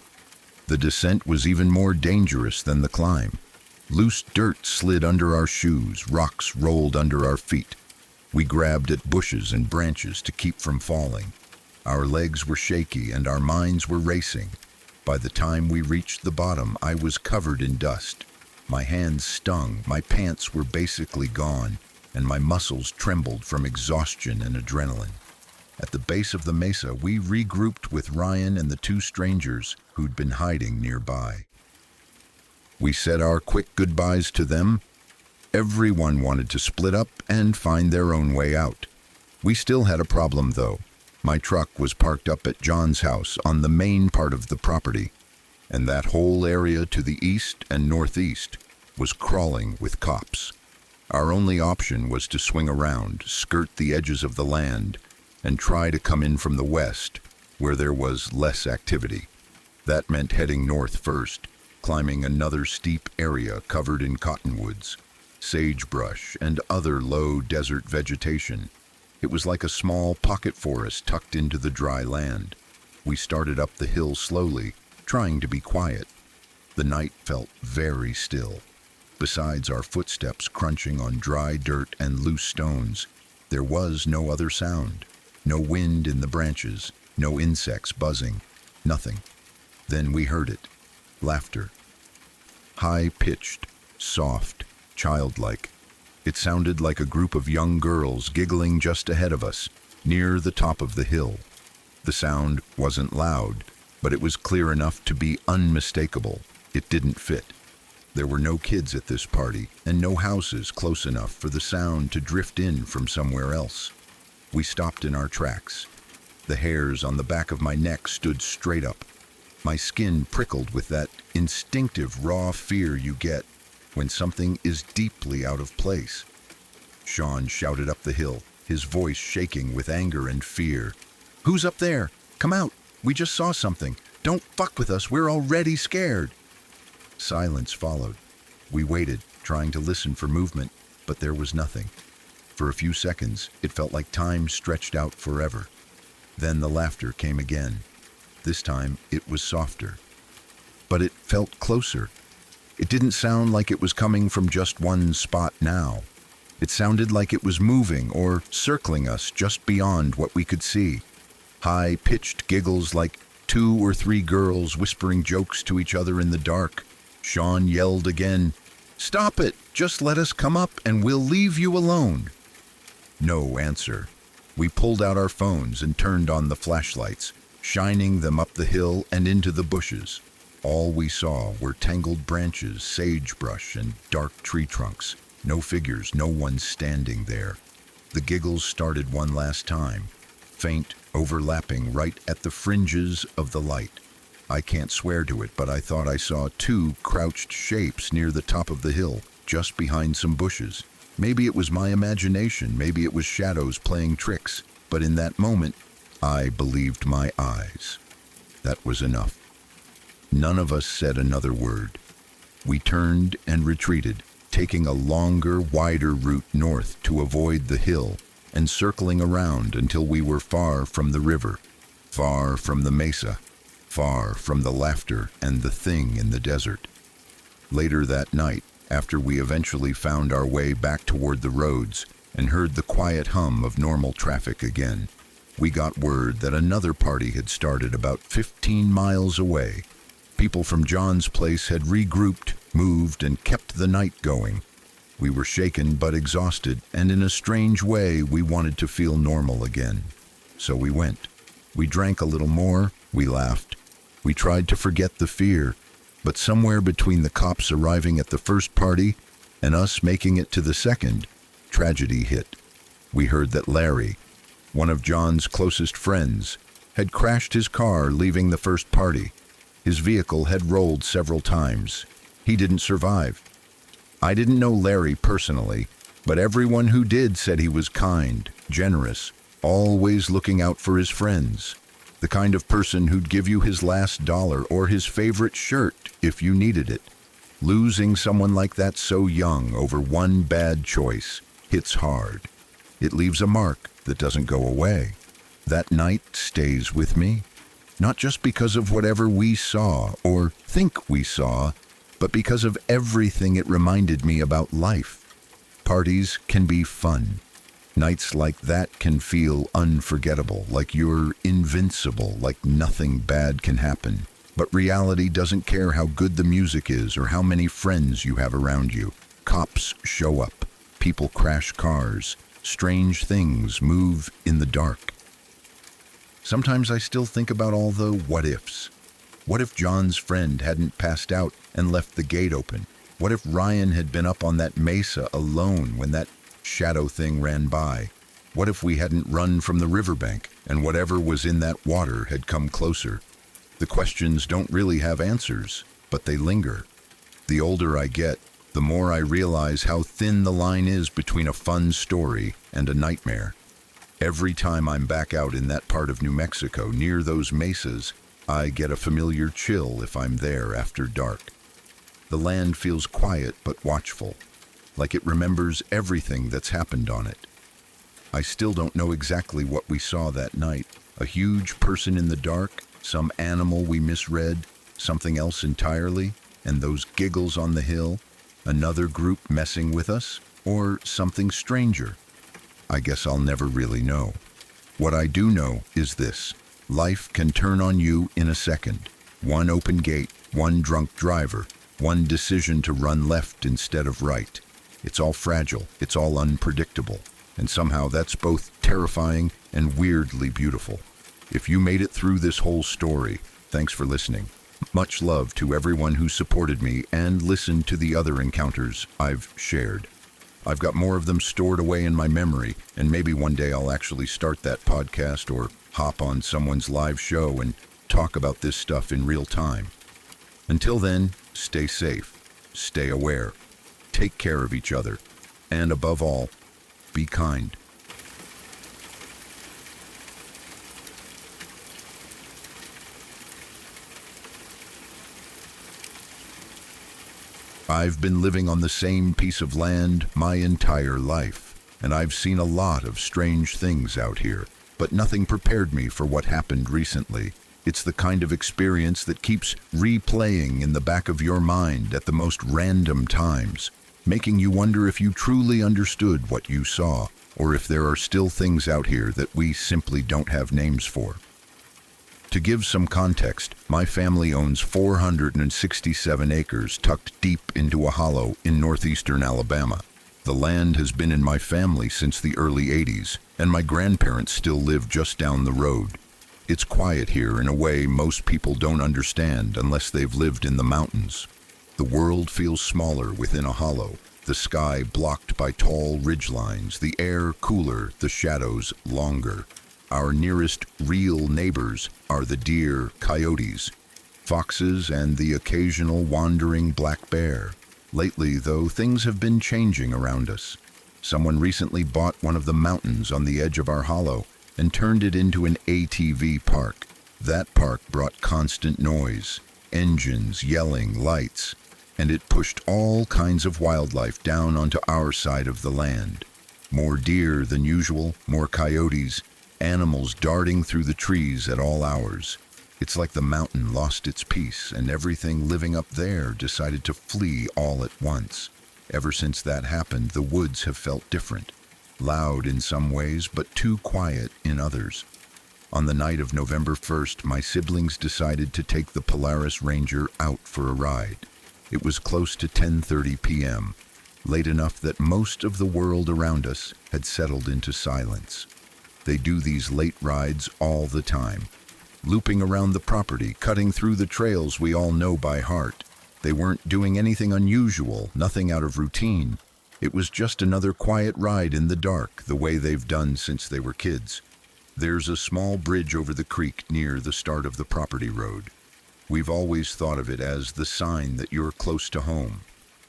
The descent was even more dangerous than the climb. Loose dirt slid under our shoes, rocks rolled under our feet. We grabbed at bushes and branches to keep from falling. Our legs were shaky and our minds were racing. By the time we reached the bottom, I was covered in dust. My hands stung, my pants were basically gone, and my muscles trembled from exhaustion and adrenaline. At the base of the mesa, we regrouped with Ryan and the two strangers who'd been hiding nearby. We said our quick goodbyes to them, Everyone wanted to split up and find their own way out. We still had a problem, though. My truck was parked up at John's house on the main part of the property, and that whole area to the east and northeast was crawling with cops. Our only option was to swing around, skirt the edges of the land, and try to come in from the west, where there was less activity. That meant heading north first, climbing another steep area covered in cottonwoods, sagebrush, and other low desert vegetation. It was like a small pocket forest tucked into the dry land. We started up the hill slowly, trying to be quiet. The night felt very still. Besides our footsteps crunching on dry dirt and loose stones, there was no other sound. No wind in the branches, no insects buzzing, nothing. Then we heard it. Laughter. High-pitched, soft, childlike. It sounded like a group of young girls giggling just ahead of us, near the top of the hill. The sound wasn't loud, but it was clear enough to be unmistakable. It didn't fit. There were no kids at this party, and no houses close enough for the sound to drift in from somewhere else. We stopped in our tracks. The hairs on the back of my neck stood straight up. My skin prickled with that instinctive raw fear you get when something is deeply out of place. Sean shouted up the hill, his voice shaking with anger and fear. "Who's up there? Come out! We just saw something. Don't fuck with us, we're already scared." Silence followed. We waited, trying to listen for movement, but there was nothing. For a few seconds, it felt like time stretched out forever. Then the laughter came again. This time, it was softer. But it felt closer. It didn't sound like it was coming from just one spot now. It sounded like it was moving or circling us just beyond what we could see. High-pitched giggles like 2 or 3 girls whispering jokes to each other in the dark. Sean yelled again, "Stop it! Just let us come up and we'll leave you alone." No answer. We pulled out our phones and turned on the flashlights, shining them up the hill and into the bushes. All we saw were tangled branches, sagebrush, and dark tree trunks. No figures, no one standing there. The giggles started one last time, faint, overlapping right at the fringes of the light. I can't swear to it, but I thought I saw 2 crouched shapes near the top of the hill, just behind some bushes. Maybe it was my imagination, maybe it was shadows playing tricks, but in that moment, I believed my eyes. That was enough. None of us said another word. We turned and retreated, taking a longer, wider route north to avoid the hill, and circling around until we were far from the river, far from the mesa, far from the laughter and the thing in the desert. Later that night, after we eventually found our way back toward the roads and heard the quiet hum of normal traffic again, we got word that another party had started about 15 miles away. People from John's place had regrouped, moved, and kept the night going. We were shaken but exhausted, and in a strange way, we wanted to feel normal again. So we went. We drank a little more, we laughed. We tried to forget the fear, but somewhere between the cops arriving at the first party and us making it to the second, tragedy hit. We heard that Larry, one of John's closest friends, had crashed his car leaving the first party. His vehicle had rolled several times. He didn't survive. I didn't know Larry personally, but everyone who did said he was kind, generous, always looking out for his friends. The kind of person who'd give you his last dollar or his favorite shirt if you needed it. Losing someone like that so young over one bad choice hits hard. It leaves a mark that doesn't go away. That night stays with me, not just because of whatever we saw or think we saw, but because of everything it reminded me about life. Parties can be fun. Nights like that can feel unforgettable, like you're invincible, like nothing bad can happen. But reality doesn't care how good the music is or how many friends you have around you. Cops show up, people crash cars, strange things move in the dark. Sometimes I still think about all the what-ifs. What if John's friend hadn't passed out and left the gate open? What if Ryan had been up on that mesa alone when that shadow thing ran by? What if we hadn't run from the riverbank and whatever was in that water had come closer? The questions don't really have answers, but they linger. The older I get, the more I realize how thin the line is between a fun story and a nightmare. Every time I'm back out in that part of New Mexico near those mesas, I get a familiar chill if I'm there after dark. The land feels quiet but watchful, like it remembers everything that's happened on it. I still don't know exactly what we saw that night. A huge person in the dark, some animal we misread, something else entirely, and those giggles on the hill, another group messing with us, or something stranger. I guess I'll never really know. What I do know is this: life can turn on you in a second. One open gate, one drunk driver, one decision to run left instead of right. It's all fragile, it's all unpredictable, and somehow that's both terrifying and weirdly beautiful. If you made it through this whole story, thanks for listening. Much love to everyone who supported me and listened to the other encounters I've shared. I've got more of them stored away in my memory, and maybe one day I'll actually start that podcast or hop on someone's live show and talk about this stuff in real time. Until then, stay safe, stay aware, take care of each other, and above all, be kind. I've been living on the same piece of land my entire life, and I've seen a lot of strange things out here, but nothing prepared me for what happened recently. It's the kind of experience that keeps replaying in the back of your mind at the most random times, making you wonder if you truly understood what you saw, or if there are still things out here that we simply don't have names for. To give some context, my family owns 467 acres tucked deep into a hollow in northeastern Alabama. The land has been in my family since the early 80s, and my grandparents still live just down the road. It's quiet here in a way most people don't understand unless they've lived in the mountains. The world feels smaller within a hollow, the sky blocked by tall ridgelines, the air cooler, the shadows longer. Our nearest real neighbors are the deer, coyotes, foxes, and the occasional wandering black bear. Lately, though, things have been changing around us. Someone recently bought one of the mountains on the edge of our hollow and turned it into an ATV park. That park brought constant noise, engines, yelling, lights, and it pushed all kinds of wildlife down onto our side of the land. More deer than usual, more coyotes, animals darting through the trees at all hours. It's like the mountain lost its peace and everything living up there decided to flee all at once. Ever since that happened, the woods have felt different. Loud in some ways, but too quiet in others. On the night of November 1st, my siblings decided to take the Polaris Ranger out for a ride. It was close to 10:30 p.m., late enough that most of the world around us had settled into silence. They do these late rides all the time, looping around the property, cutting through the trails we all know by heart. They weren't doing anything unusual, nothing out of routine. It was just another quiet ride in the dark, the way they've done since they were kids. There's a small bridge over the creek near the start of the property road. We've always thought of it as the sign that you're close to home.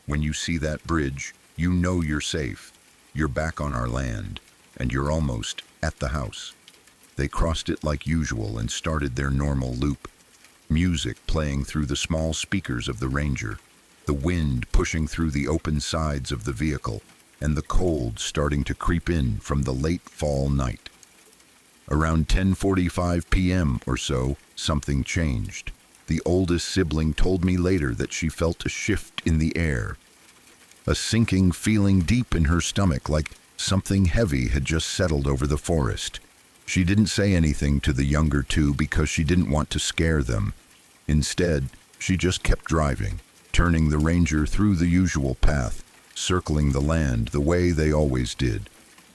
When you see that bridge, you know you're safe. You're back on our land, and you're almost at the house. They crossed it like usual and started their normal loop. Music playing through the small speakers of the Ranger, the wind pushing through the open sides of the vehicle, and the cold starting to creep in from the late fall night. Around 10:45 p.m. or so, something changed. The oldest sibling told me later that she felt a shift in the air, a sinking feeling deep in her stomach, like something heavy had just settled over the forest. She didn't say anything to the younger two because she didn't want to scare them. Instead, she just kept driving, turning the Ranger through the usual path, circling the land the way they always did.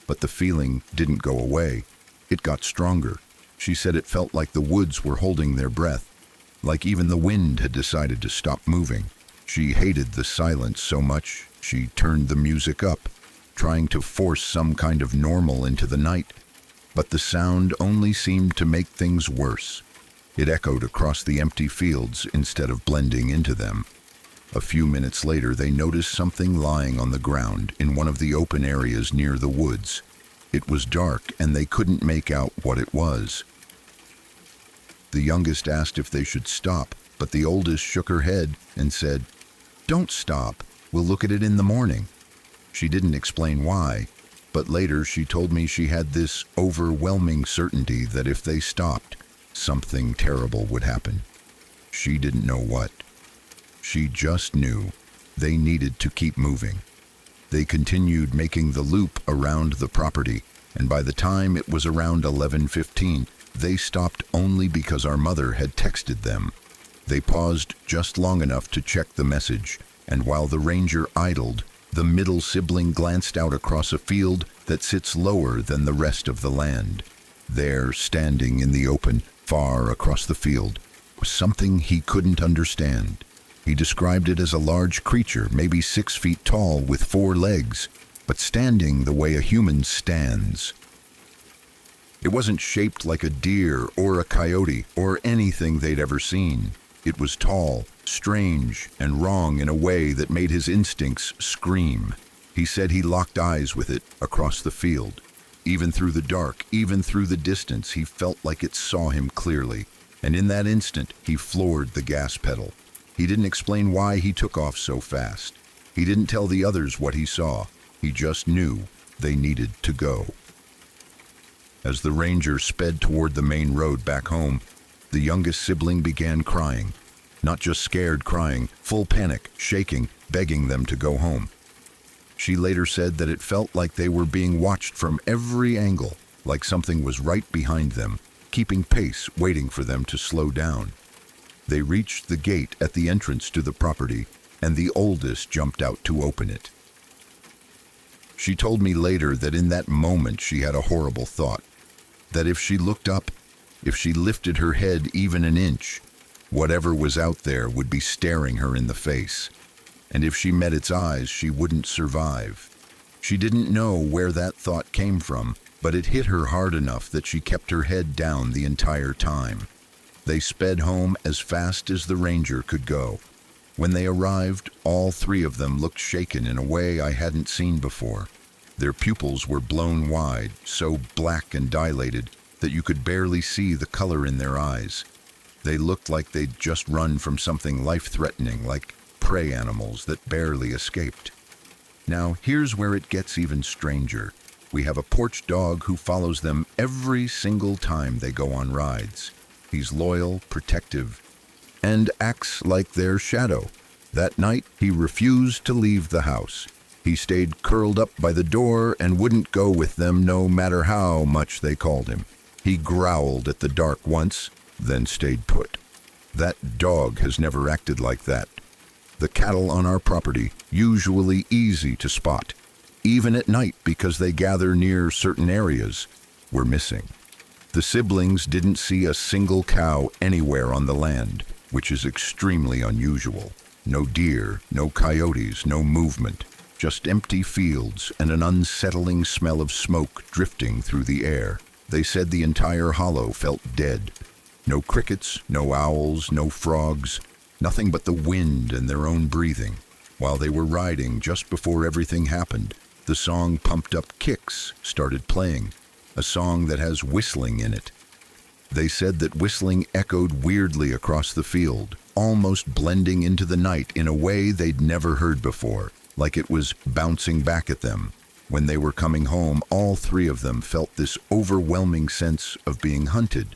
But the feeling didn't go away. It got stronger. She said it felt like the woods were holding their breath, like even the wind had decided to stop moving. She hated the silence so much, she turned the music up, trying to force some kind of normal into the night. But the sound only seemed to make things worse. It echoed across the empty fields instead of blending into them. A few minutes later, they noticed something lying on the ground in one of the open areas near the woods. It was dark, and they couldn't make out what it was. The youngest asked if they should stop, but the oldest shook her head and said, "Don't stop. We'll look at it in the morning." She didn't explain why, but later she told me she had this overwhelming certainty that if they stopped, something terrible would happen. She didn't know what. She just knew they needed to keep moving. They continued making the loop around the property, and by the time it was around 11:15, they stopped only because our mother had texted them. They paused just long enough to check the message, and while the ranger idled, the middle sibling glanced out across a field that sits lower than the rest of the land. There, standing in the open, far across the field, was something he couldn't understand. He described it as a large creature, maybe 6 feet tall with 4 legs, but standing the way a human stands. It wasn't shaped like a deer or a coyote or anything they'd ever seen. It was tall, strange, and wrong in a way that made his instincts scream. He said he locked eyes with it across the field. Even through the dark, even through the distance, he felt like it saw him clearly. And in that instant, he floored the gas pedal. He didn't explain why he took off so fast. He didn't tell the others what he saw. He just knew they needed to go. As the ranger sped toward the main road back home, the youngest sibling began crying. Not just scared crying, full panic, shaking, begging them to go home. She later said that it felt like they were being watched from every angle, like something was right behind them, keeping pace, waiting for them to slow down. They reached the gate at the entrance to the property, and the oldest jumped out to open it. She told me later that in that moment she had a horrible thought, that if she looked up, if she lifted her head even an inch, whatever was out there would be staring her in the face. And if she met its eyes, she wouldn't survive. She didn't know where that thought came from, but it hit her hard enough that she kept her head down the entire time. They sped home as fast as the ranger could go. When they arrived, all 3 of them looked shaken in a way I hadn't seen before. Their pupils were blown wide, so black and dilated that you could barely see the color in their eyes. They looked like they'd just run from something life-threatening, like prey animals that barely escaped. Now, here's where it gets even stranger. We have a porch dog who follows them every single time they go on rides. He's loyal, protective, and acts like their shadow. That night, he refused to leave the house. He stayed curled up by the door and wouldn't go with them no matter how much they called him. He growled at the dark once, then stayed put. That dog has never acted like that. The cattle on our property, usually easy to spot, even at night because they gather near certain areas, were missing. The siblings didn't see a single cow anywhere on the land, which is extremely unusual. No deer, no coyotes, no movement, just empty fields and an unsettling smell of smoke drifting through the air. They said the entire hollow felt dead. No crickets, no owls, no frogs, nothing but the wind and their own breathing. While they were riding, just before everything happened, the song Pumped Up Kicks started playing, a song that has whistling in it. They said that whistling echoed weirdly across the field, almost blending into the night in a way they'd never heard before, like it was bouncing back at them. When they were coming home, all 3 of them felt this overwhelming sense of being hunted.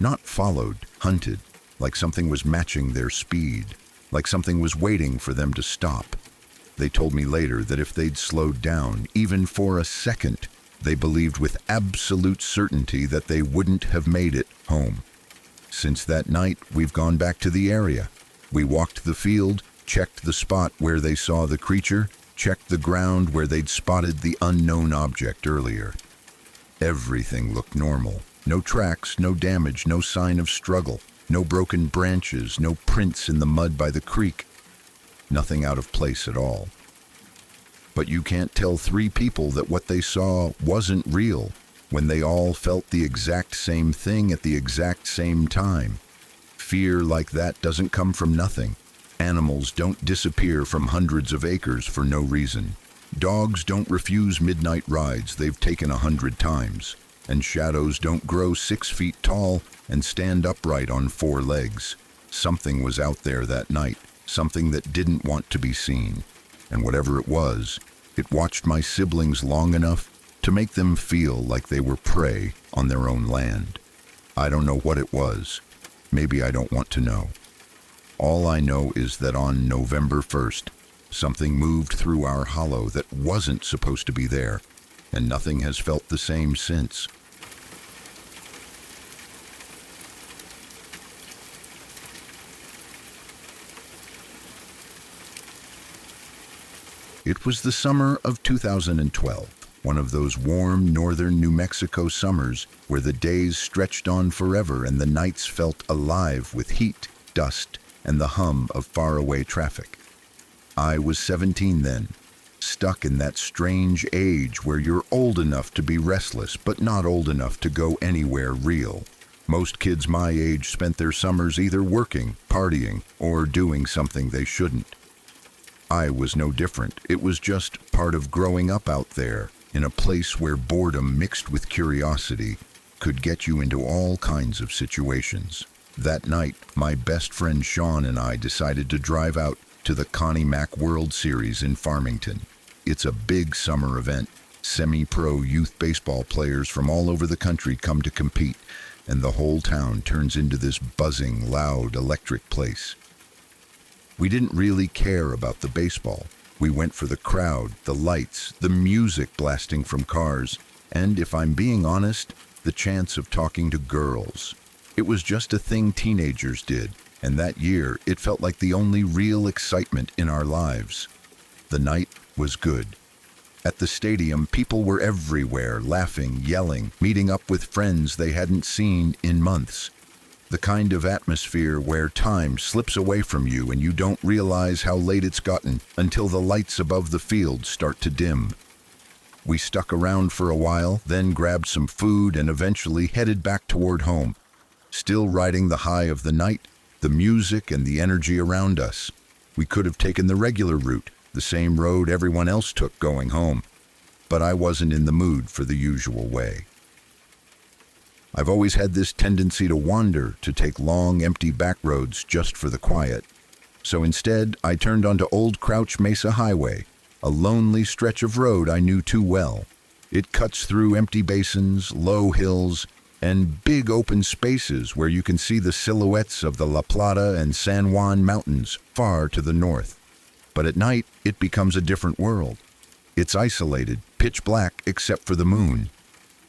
Not followed, hunted, like something was matching their speed, like something was waiting for them to stop. They told me later that if they'd slowed down, even for a second, they believed with absolute certainty that they wouldn't have made it home. Since that night, we've gone back to the area. We walked the field, checked the spot where they saw the creature, checked the ground where they'd spotted the unknown object earlier. Everything looked normal. No tracks, no damage, no sign of struggle, no broken branches, no prints in the mud by the creek. nothing out of place at all. But you can't tell three people that what they saw wasn't real when they all felt the exact same thing at the exact same time. Fear like that doesn't come from nothing. Animals don't disappear from hundreds of acres for no reason. Dogs don't refuse midnight rides they've taken 100 times. And shadows don't grow 6 feet tall and stand upright on 4 legs. Something was out there that night, something that didn't want to be seen. And whatever it was, it watched my siblings long enough to make them feel like they were prey on their own land. I don't know what it was. Maybe I don't want to know. All I know is that on November 1st, something moved through our hollow that wasn't supposed to be there, and nothing has felt the same since. It was the summer of 2012. One of those warm northern New Mexico summers where the days stretched on forever and the nights felt alive with heat, dust, and the hum of faraway traffic. I was 17 then, stuck in that strange age where you're old enough to be restless but not old enough to go anywhere real. Most kids my age spent their summers either working, partying, or doing something they shouldn't. I was no different. It was just part of growing up out there, in a place where boredom mixed with curiosity could get you into all kinds of situations. That night, my best friend Sean and I decided to drive out to the Connie Mack World Series in Farmington. It's a big summer event. Semi-pro youth baseball players from all over the country come to compete, and the whole town turns into this buzzing, loud, electric place. We didn't really care about the baseball. We went for the crowd, the lights, the music blasting from cars, and if I'm being honest, the chance of talking to girls. It was just a thing teenagers did, and that year it felt like the only real excitement in our lives. The night was good. At the stadium, people were everywhere, laughing, yelling, meeting up with friends they hadn't seen in months. The kind of atmosphere where time slips away from you and you don't realize how late it's gotten until the lights above the field start to dim. We stuck around for a while, then grabbed some food and eventually headed back toward home, still riding the high of the night, the music and the energy around us. We could have taken the regular route, the same road everyone else took going home, but I wasn't in the mood for the usual way. I've always had this tendency to wander, to take long, empty back roads just for the quiet. So instead, I turned onto Old Crouch Mesa Highway, a lonely stretch of road I knew too well. It cuts through empty basins, low hills, and big open spaces where you can see the silhouettes of the La Plata and San Juan Mountains far to the north. But at night, it becomes a different world. It's isolated, pitch black except for the moon.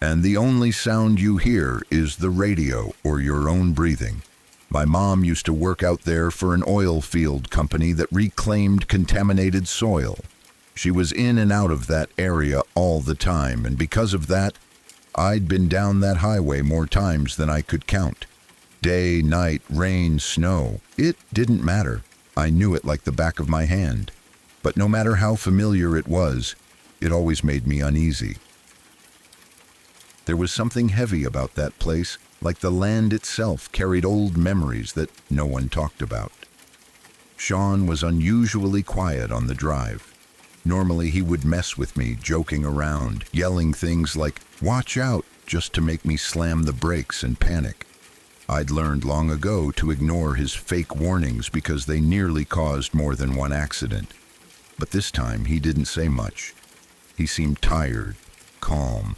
And the only sound you hear is the radio or your own breathing. My mom used to work out there for an oil field company that reclaimed contaminated soil. She was in and out of that area all the time, and because of that, I'd been down that highway more times than I could count. Day, night, rain, snow, it didn't matter. I knew it like the back of my hand. But no matter how familiar it was, it always made me uneasy. There was something heavy about that place, like the land itself carried old memories that no one talked about. Sean was unusually quiet on the drive. Normally he would mess with me, joking around, yelling things like, "Watch out," just to make me slam the brakes and panic. I'd learned long ago to ignore his fake warnings because they nearly caused more than one accident. But this time he didn't say much. He seemed tired, calm,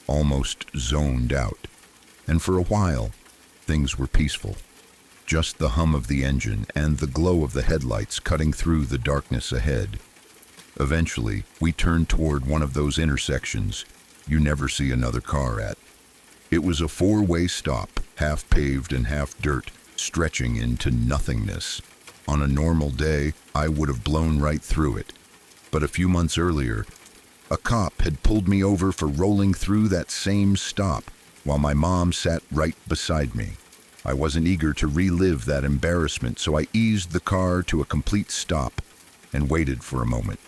almost zoned out. And for a while, things were peaceful. Just the hum of the engine and the glow of the headlights cutting through the darkness ahead. Eventually, we turned toward one of those intersections you never see another car at. It was a 4-way stop, half paved and half dirt, stretching into nothingness. On a normal day, I would have blown right through it. But a few months earlier, a cop had pulled me over for rolling through that same stop while my mom sat right beside me. I wasn't eager to relive that embarrassment, so I eased the car to a complete stop, and waited for a moment.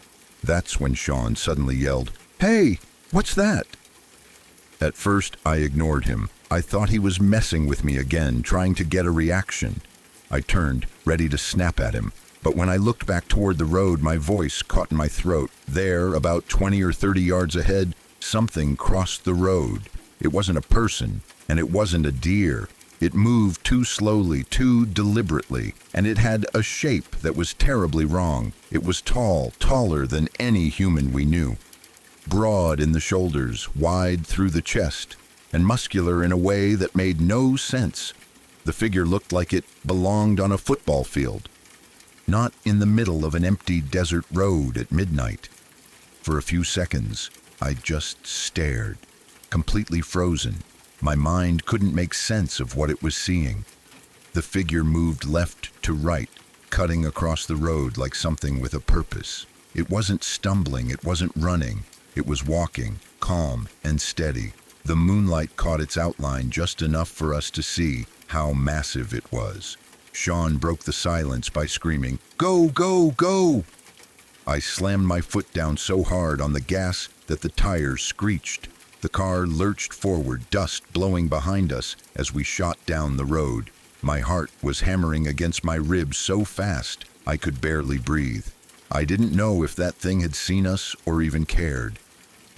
That's when Sean suddenly yelled, "Hey, what's that?" At first, I ignored him. I thought he was messing with me again, trying to get a reaction. I turned, ready to snap at him. But when I looked back toward the road, my voice caught in my throat. There, about 20 or 30 yards ahead, something crossed the road. It wasn't a person, and it wasn't a deer. It moved too slowly, too deliberately, and it had a shape that was terribly wrong. It was tall, taller than any human we knew. Broad in the shoulders, wide through the chest, and muscular in a way that made no sense. The figure looked like it belonged on a football field, not in the middle of an empty desert road at midnight. For a few seconds, I just stared, completely frozen. My mind couldn't make sense of what it was seeing. The figure moved left to right, cutting across the road like something with a purpose. It wasn't stumbling, it wasn't running. It was walking, calm and steady. The moonlight caught its outline just enough for us to see how massive it was. Sean broke the silence by screaming, "Go, go, go!" I slammed my foot down so hard on the gas that the tires screeched. The car lurched forward, dust blowing behind us as we shot down the road. My heart was hammering against my ribs so fast I could barely breathe. I didn't know if that thing had seen us or even cared,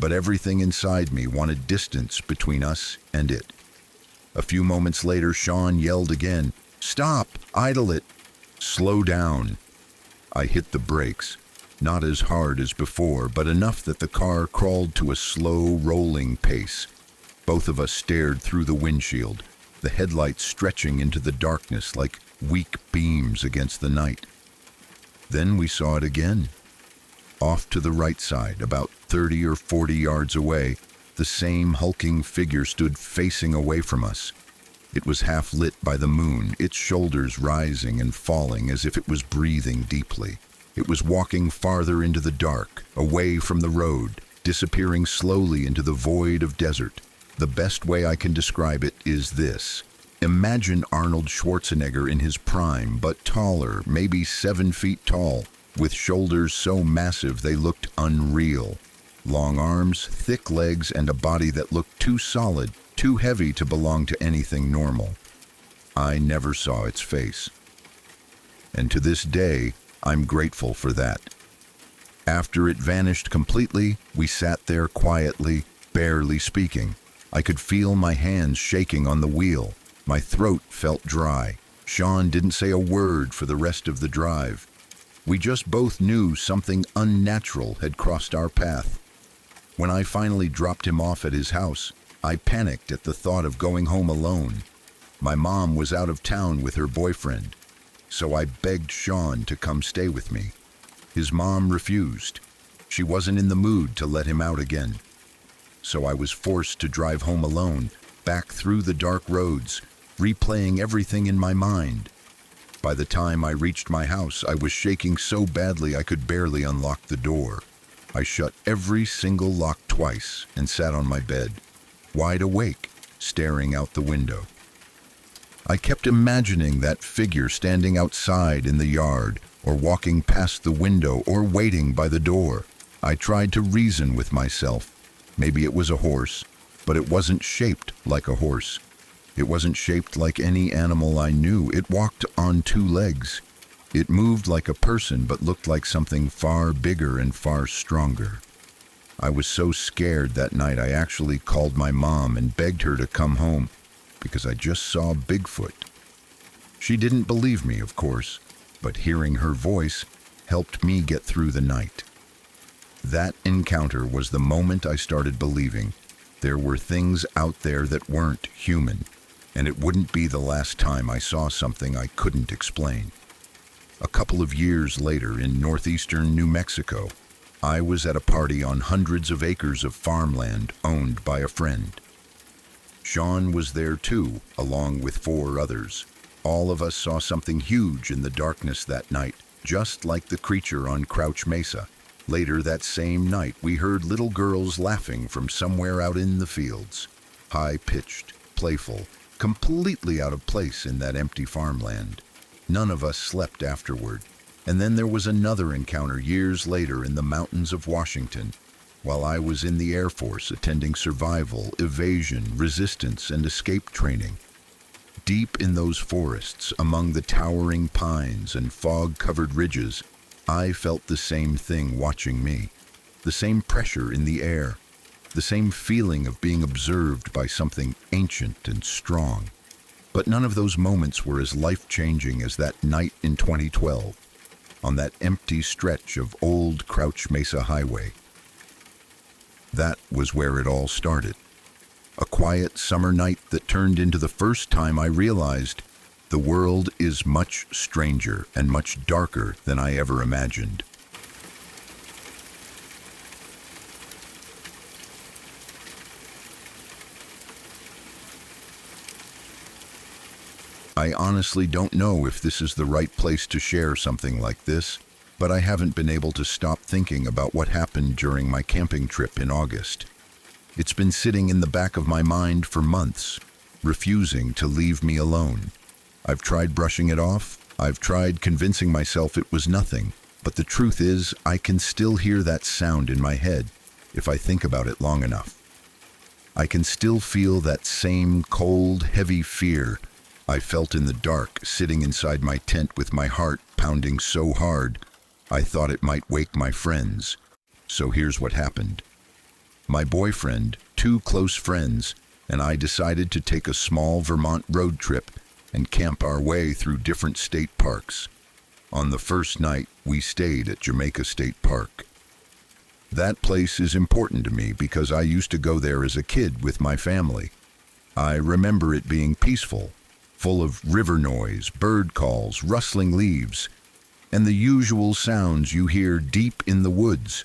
but everything inside me wanted distance between us and it. A few moments later, Sean yelled again, "Stop! Idle it! Slow down!" I hit the brakes, not as hard as before, but enough that the car crawled to a slow, rolling pace. Both of us stared through the windshield, the headlights stretching into the darkness like weak beams against the night. Then we saw it again. Off to the right side, about 30 or 40 yards away, the same hulking figure stood facing away from us. It was half lit by the moon, its shoulders rising and falling as if it was breathing deeply. It was walking farther into the dark, away from the road, disappearing slowly into the void of desert. The best way I can describe it is this. Imagine Arnold Schwarzenegger in his prime, but taller, maybe 7 feet tall, with shoulders so massive they looked unreal. Long arms, thick legs, and a body that looked too solid, too heavy to belong to anything normal. I never saw its face. And to this day, I'm grateful for that. After it vanished completely, we sat there quietly, barely speaking. I could feel my hands shaking on the wheel. My throat felt dry. Sean didn't say a word for the rest of the drive. We just both knew something unnatural had crossed our path. When I finally dropped him off at his house, I panicked at the thought of going home alone. My mom was out of town with her boyfriend, so I begged Sean to come stay with me. His mom refused. She wasn't in the mood to let him out again. So I was forced to drive home alone, back through the dark roads, replaying everything in my mind. By the time I reached my house, I was shaking so badly I could barely unlock the door. I shut every single lock twice and sat on my bed, wide awake, staring out the window. I kept imagining that figure standing outside in the yard, or walking past the window, or waiting by the door. I tried to reason with myself. Maybe it was a horse, but it wasn't shaped like a horse. It wasn't shaped like any animal I knew. It walked on 2 legs. It moved like a person, but looked like something far bigger and far stronger. I was so scared that night I actually called my mom and begged her to come home, because I just saw Bigfoot. She didn't believe me, of course, but hearing her voice helped me get through the night. That encounter was the moment I started believing there were things out there that weren't human, and it wouldn't be the last time I saw something I couldn't explain. A couple of years later, in northeastern New Mexico, I was at a party on hundreds of acres of farmland owned by a friend. Sean was there too, along with 4 others. All of us saw something huge in the darkness that night, just like the creature on Crouch Mesa. Later that same night, we heard little girls laughing from somewhere out in the fields. High-pitched, playful, completely out of place in that empty farmland. None of us slept afterward. And then there was another encounter years later in the mountains of Washington, while I was in the Air Force attending survival, evasion, resistance, and escape training. Deep in those forests, among the towering pines and fog-covered ridges, I felt the same thing watching me, the same pressure in the air, the same feeling of being observed by something ancient and strong. But none of those moments were as life-changing as that night in 2012, on that empty stretch of old Crouch Mesa Highway. That was where it all started. A quiet summer night that turned into the first time I realized the world is much stranger and much darker than I ever imagined. I honestly don't know if this is the right place to share something like this, but I haven't been able to stop thinking about what happened during my camping trip in August. It's been sitting in the back of my mind for months, refusing to leave me alone. I've tried brushing it off, I've tried convincing myself it was nothing, but the truth is, I can still hear that sound in my head if I think about it long enough. I can still feel that same cold, heavy fear I felt in the dark, sitting inside my tent with my heart pounding so hard I thought it might wake my friends. So here's what happened. My boyfriend, two close friends, and I decided to take a small Vermont road trip and camp our way through different state parks. On the first night, we stayed at Jamaica State Park. That place is important to me because I used to go there as a kid with my family. I remember it being peaceful, full of river noise, bird calls, rustling leaves, and the usual sounds you hear deep in the woods.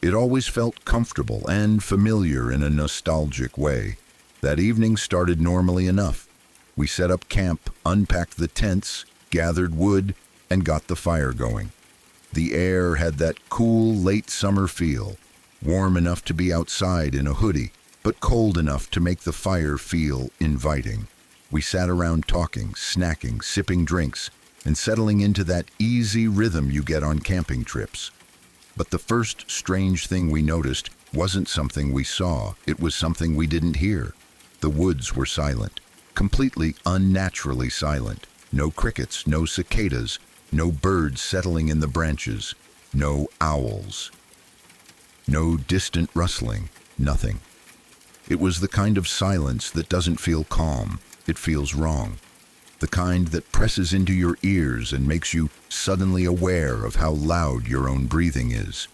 It always felt comfortable and familiar in a nostalgic way. That evening started normally enough. We set up camp, unpacked the tents, gathered wood, and got the fire going. The air had that cool, late summer feel, warm enough to be outside in a hoodie, but cold enough to make the fire feel inviting. We sat around talking, snacking, sipping drinks, and settling into that easy rhythm you get on camping trips. But the first strange thing we noticed wasn't something we saw, it was something we didn't hear. The woods were silent, completely unnaturally silent. No crickets, no cicadas, no birds settling in the branches, no owls. No distant rustling, nothing. It was the kind of silence that doesn't feel calm, it feels wrong. The kind that presses into your ears and makes you suddenly aware of how loud your own breathing is.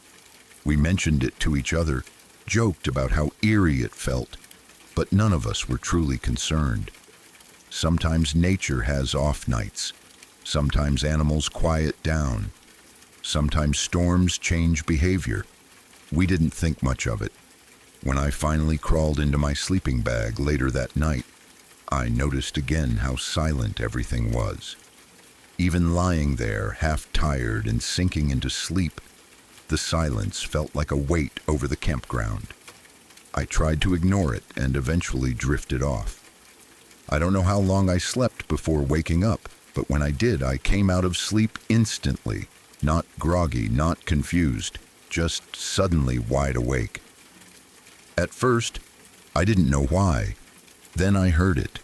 We mentioned it to each other, joked about how eerie it felt, but none of us were truly concerned. Sometimes nature has off nights. Sometimes animals quiet down. Sometimes storms change behavior. We didn't think much of it. When I finally crawled into my sleeping bag later that night, I noticed again how silent everything was. Even lying there, half tired and sinking into sleep, the silence felt like a weight over the campground. I tried to ignore it and eventually drifted off. I don't know how long I slept before waking up, but when I did, I came out of sleep instantly, not groggy, not confused, just suddenly wide awake. At first, I didn't know why. Then I heard it,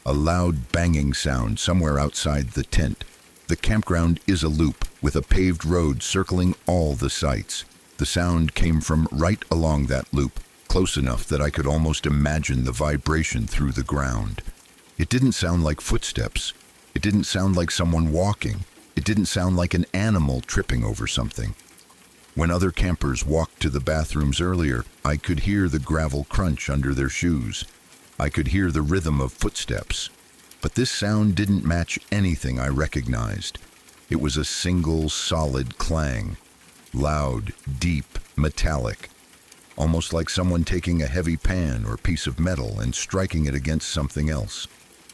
a loud banging sound somewhere outside the tent. The campground is a loop with a paved road circling all the sites. The sound came from right along that loop, close enough that I could almost imagine the vibration through the ground. It didn't sound like footsteps. It didn't sound like someone walking. It didn't sound like an animal tripping over something. When other campers walked to the bathrooms earlier, I could hear the gravel crunch under their shoes. I could hear the rhythm of footsteps. But this sound didn't match anything I recognized. It was a single, solid clang. Loud, deep, metallic. Almost like someone taking a heavy pan or piece of metal and striking it against something else.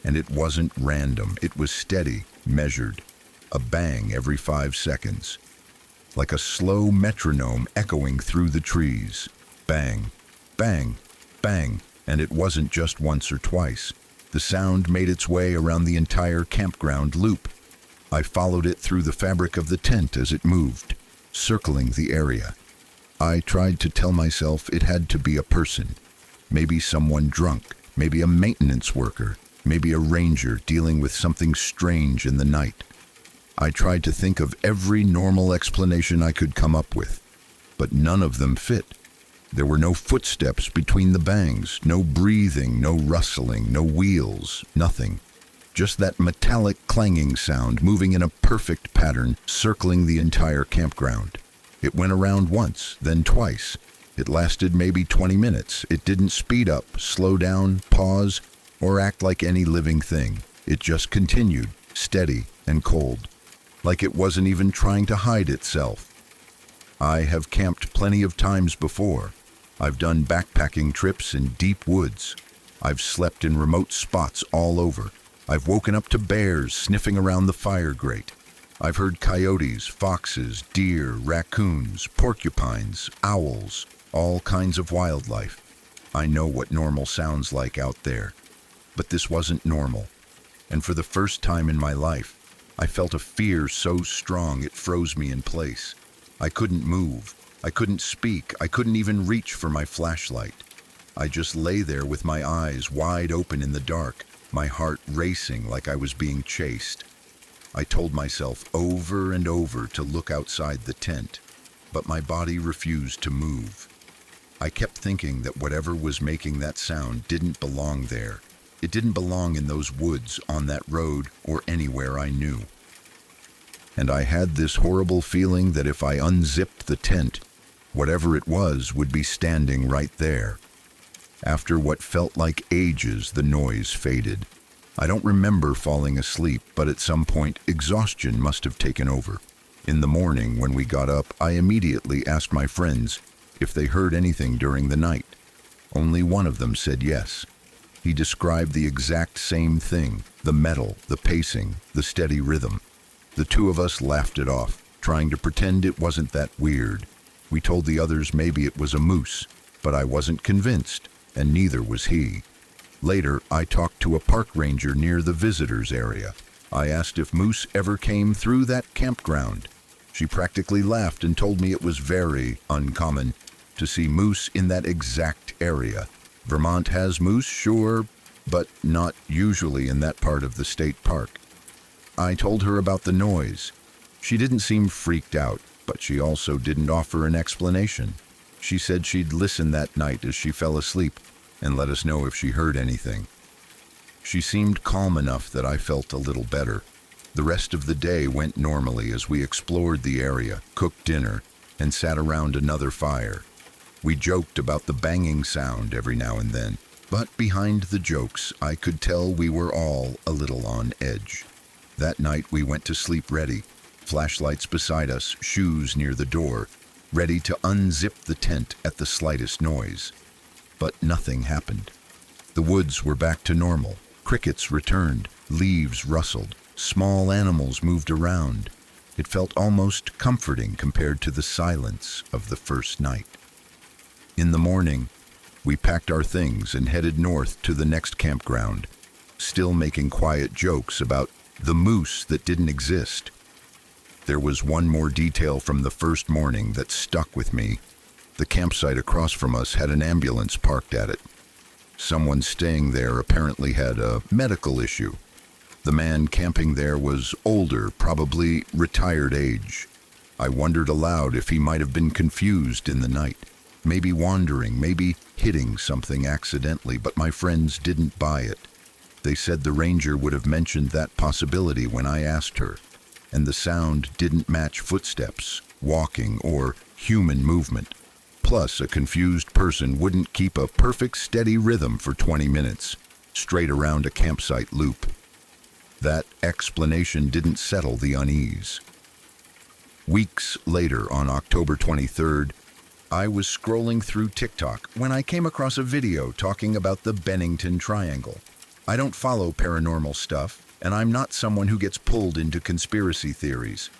And it wasn't random. It was steady, measured. A bang every 5 seconds. Like a slow metronome echoing through the trees. Bang, bang, bang. And it wasn't just once or twice. The sound made its way around the entire campground loop. I followed it through the fabric of the tent as it moved, circling the area. I tried to tell myself it had to be a person, maybe someone drunk, maybe a maintenance worker, maybe a ranger dealing with something strange in the night. I tried to think of every normal explanation I could come up with, but none of them fit. There were no footsteps between the bangs, no breathing, no rustling, no wheels, nothing. Just that metallic clanging sound moving in a perfect pattern, circling the entire campground. It went around once, then twice. It lasted maybe 20 minutes. It didn't speed up, slow down, pause, or act like any living thing. It just continued, steady and cold, like it wasn't even trying to hide itself. I have camped plenty of times before. I've done backpacking trips in deep woods. I've slept in remote spots all over. I've woken up to bears sniffing around the fire grate. I've heard coyotes, foxes, deer, raccoons, porcupines, owls, all kinds of wildlife. I know what normal sounds like out there, but this wasn't normal. And for the first time in my life, I felt a fear so strong it froze me in place. I couldn't move. I couldn't speak. I couldn't even reach for my flashlight. I just lay there with my eyes wide open in the dark, my heart racing like I was being chased. I told myself over and over to look outside the tent, but my body refused to move. I kept thinking that whatever was making that sound didn't belong there. It didn't belong in those woods, on that road, or anywhere I knew. And I had this horrible feeling that if I unzipped the tent, whatever it was would be standing right there. After what felt like ages, the noise faded. I don't remember falling asleep, but at some point, exhaustion must have taken over. In the morning, when we got up, I immediately asked my friends if they heard anything during the night. Only one of them said yes. He described the exact same thing, the metal, the pacing, the steady rhythm. The two of us laughed it off, trying to pretend it wasn't that weird. We told the others maybe it was a moose, but I wasn't convinced, and neither was he. Later, I talked to a park ranger near the visitors area. I asked if moose ever came through that campground. She practically laughed and told me it was very uncommon to see moose in that exact area. Vermont has moose, sure, but not usually in that part of the state park. I told her about the noise. She didn't seem freaked out, but she also didn't offer an explanation. She said she'd listen that night as she fell asleep and let us know if she heard anything. She seemed calm enough that I felt a little better. The rest of the day went normally as we explored the area, cooked dinner, and sat around another fire. We joked about the banging sound every now and then, but behind the jokes, I could tell we were all a little on edge. That night we went to sleep ready, flashlights beside us, shoes near the door, ready to unzip the tent at the slightest noise. But nothing happened. The woods were back to normal. Crickets returned, leaves rustled, small animals moved around. It felt almost comforting compared to the silence of the first night. In the morning, we packed our things and headed north to the next campground, still making quiet jokes about the moose that didn't exist. There was one more detail from the first morning that stuck with me. The campsite across from us had an ambulance parked at it. Someone staying there apparently had a medical issue. The man camping there was older, probably retired age. I wondered aloud if he might have been confused in the night, maybe wandering, maybe hitting something accidentally, but my friends didn't buy it. They said the ranger would have mentioned that possibility when I asked her, and the sound didn't match footsteps, walking, or human movement. Plus, a confused person wouldn't keep a perfect steady rhythm for 20 minutes, straight around a campsite loop. That explanation didn't settle the unease. Weeks later, on October 23rd, I was scrolling through TikTok when I came across a video talking about the Bennington Triangle. I don't follow paranormal stuff, and I'm not someone who gets pulled into conspiracy theories.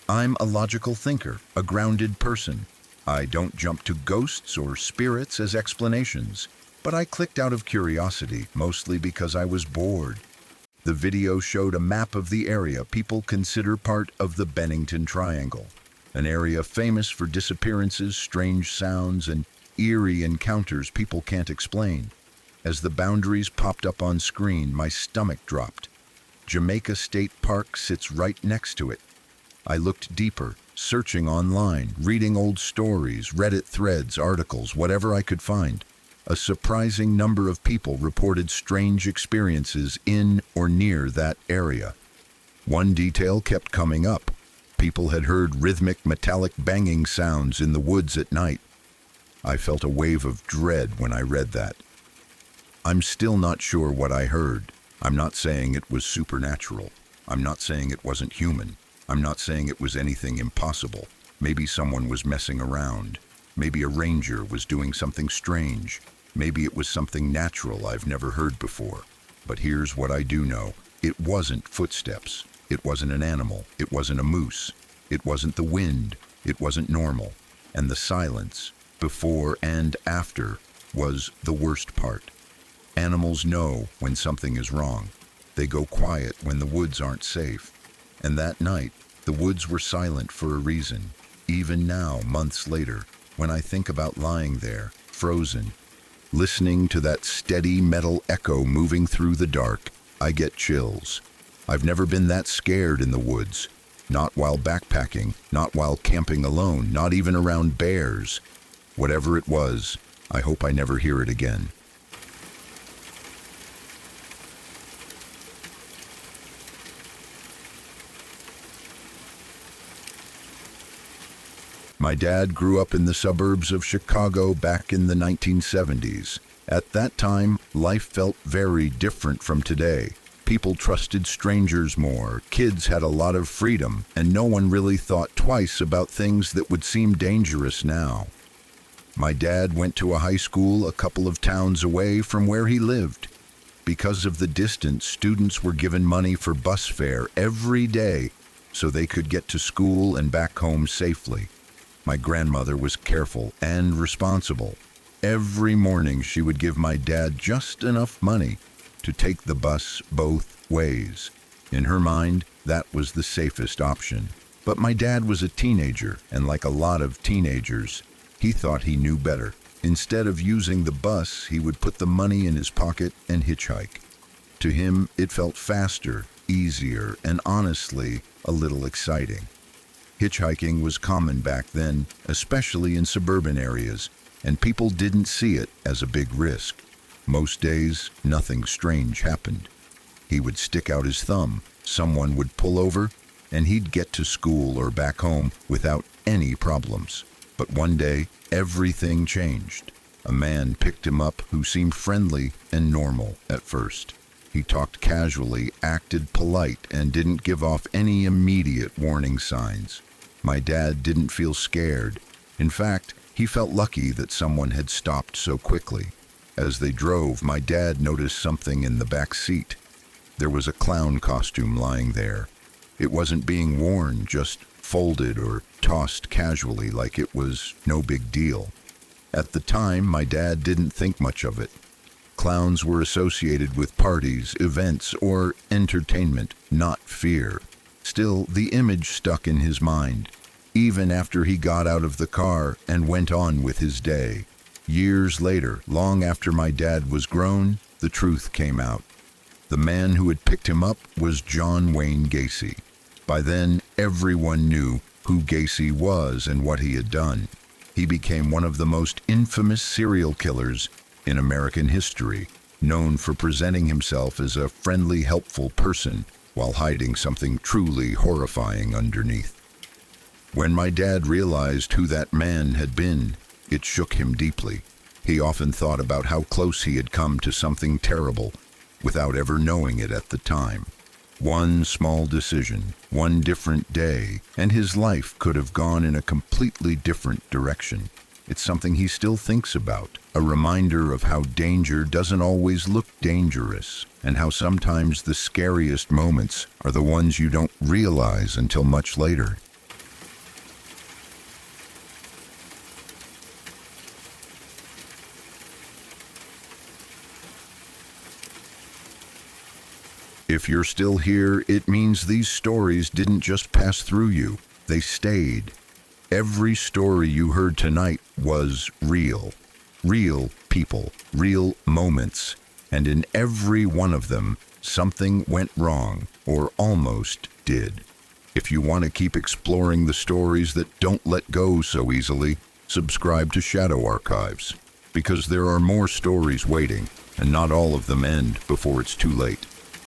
I'm a logical thinker, a grounded person. I don't jump to ghosts or spirits as explanations, but I clicked out of curiosity, mostly because I was bored. The video showed a map of the area people consider part of the Bennington Triangle, an area famous for disappearances, strange sounds, and eerie encounters people can't explain. As the boundaries popped up on screen, my stomach dropped. Jamaica State Park sits right next to it. I looked deeper, searching online, reading old stories, Reddit threads, articles, whatever I could find. A surprising number of people reported strange experiences in or near that area. One detail kept coming up. People had heard rhythmic, metallic banging sounds in the woods at night. I felt a wave of dread when I read that. I'm still not sure what I heard. I'm not saying it was supernatural. I'm not saying it wasn't human. I'm not saying it was anything impossible. Maybe someone was messing around. Maybe a ranger was doing something strange. Maybe it was something natural I've never heard before. But here's what I do know. It wasn't footsteps. It wasn't an animal. It wasn't a moose. It wasn't the wind. It wasn't normal. And the silence, before and after, was the worst part. Animals know when something is wrong. They go quiet when the woods aren't safe. And that night, the woods were silent for a reason. Even now, months later, when I think about lying there, frozen, listening to that steady metal echo moving through the dark, I get chills. I've never been that scared in the woods. Not while backpacking, not while camping alone, not even around bears. Whatever it was, I hope I never hear it again. My dad grew up in the suburbs of Chicago back in the 1970s. At that time, life felt very different from today. People trusted strangers more, kids had a lot of freedom, and no one really thought twice about things that would seem dangerous now. My dad went to a high school a couple of towns away from where he lived. Because of the distance, students were given money for bus fare every day so they could get to school and back home safely. My grandmother was careful and responsible. Every morning she would give my dad just enough money to take the bus both ways. In her mind, that was the safest option. But my dad was a teenager, and like a lot of teenagers, he thought he knew better. Instead of using the bus, he would put the money in his pocket and hitchhike. To him, it felt faster, easier, and honestly, a little exciting. Hitchhiking was common back then, especially in suburban areas, and people didn't see it as a big risk. Most days, nothing strange happened. He would stick out his thumb, someone would pull over, and he'd get to school or back home without any problems. But one day, everything changed. A man picked him up who seemed friendly and normal at first. He talked casually, acted polite, and didn't give off any immediate warning signs. My dad didn't feel scared. In fact, he felt lucky that someone had stopped so quickly. As they drove, my dad noticed something in the back seat. There was a clown costume lying there. It wasn't being worn, just folded or tossed casually like it was no big deal. At the time, my dad didn't think much of it. Clowns were associated with parties, events, or entertainment, not fear. Still, the image stuck in his mind, even after he got out of the car and went on with his day. Years later, long after my dad was grown, the truth came out. The man who had picked him up was John Wayne Gacy. By then, everyone knew who Gacy was and what he had done. He became one of the most infamous serial killers in American history, known for presenting himself as a friendly, helpful person while hiding something truly horrifying underneath. When my dad realized who that man had been, it shook him deeply. He often thought about how close he had come to something terrible without ever knowing it at the time. One small decision, one different day, and his life could have gone in a completely different direction. It's something he still thinks about, a reminder of how danger doesn't always look dangerous, and how sometimes the scariest moments are the ones you don't realize until much later. If you're still here, it means these stories didn't just pass through you, they stayed. Every story you heard tonight was real. Real people, real moments, and in every one of them, something went wrong, or almost did. If you want to keep exploring the stories that don't let go so easily, subscribe to Shadow Archives, because there are more stories waiting, and not all of them end before it's too late.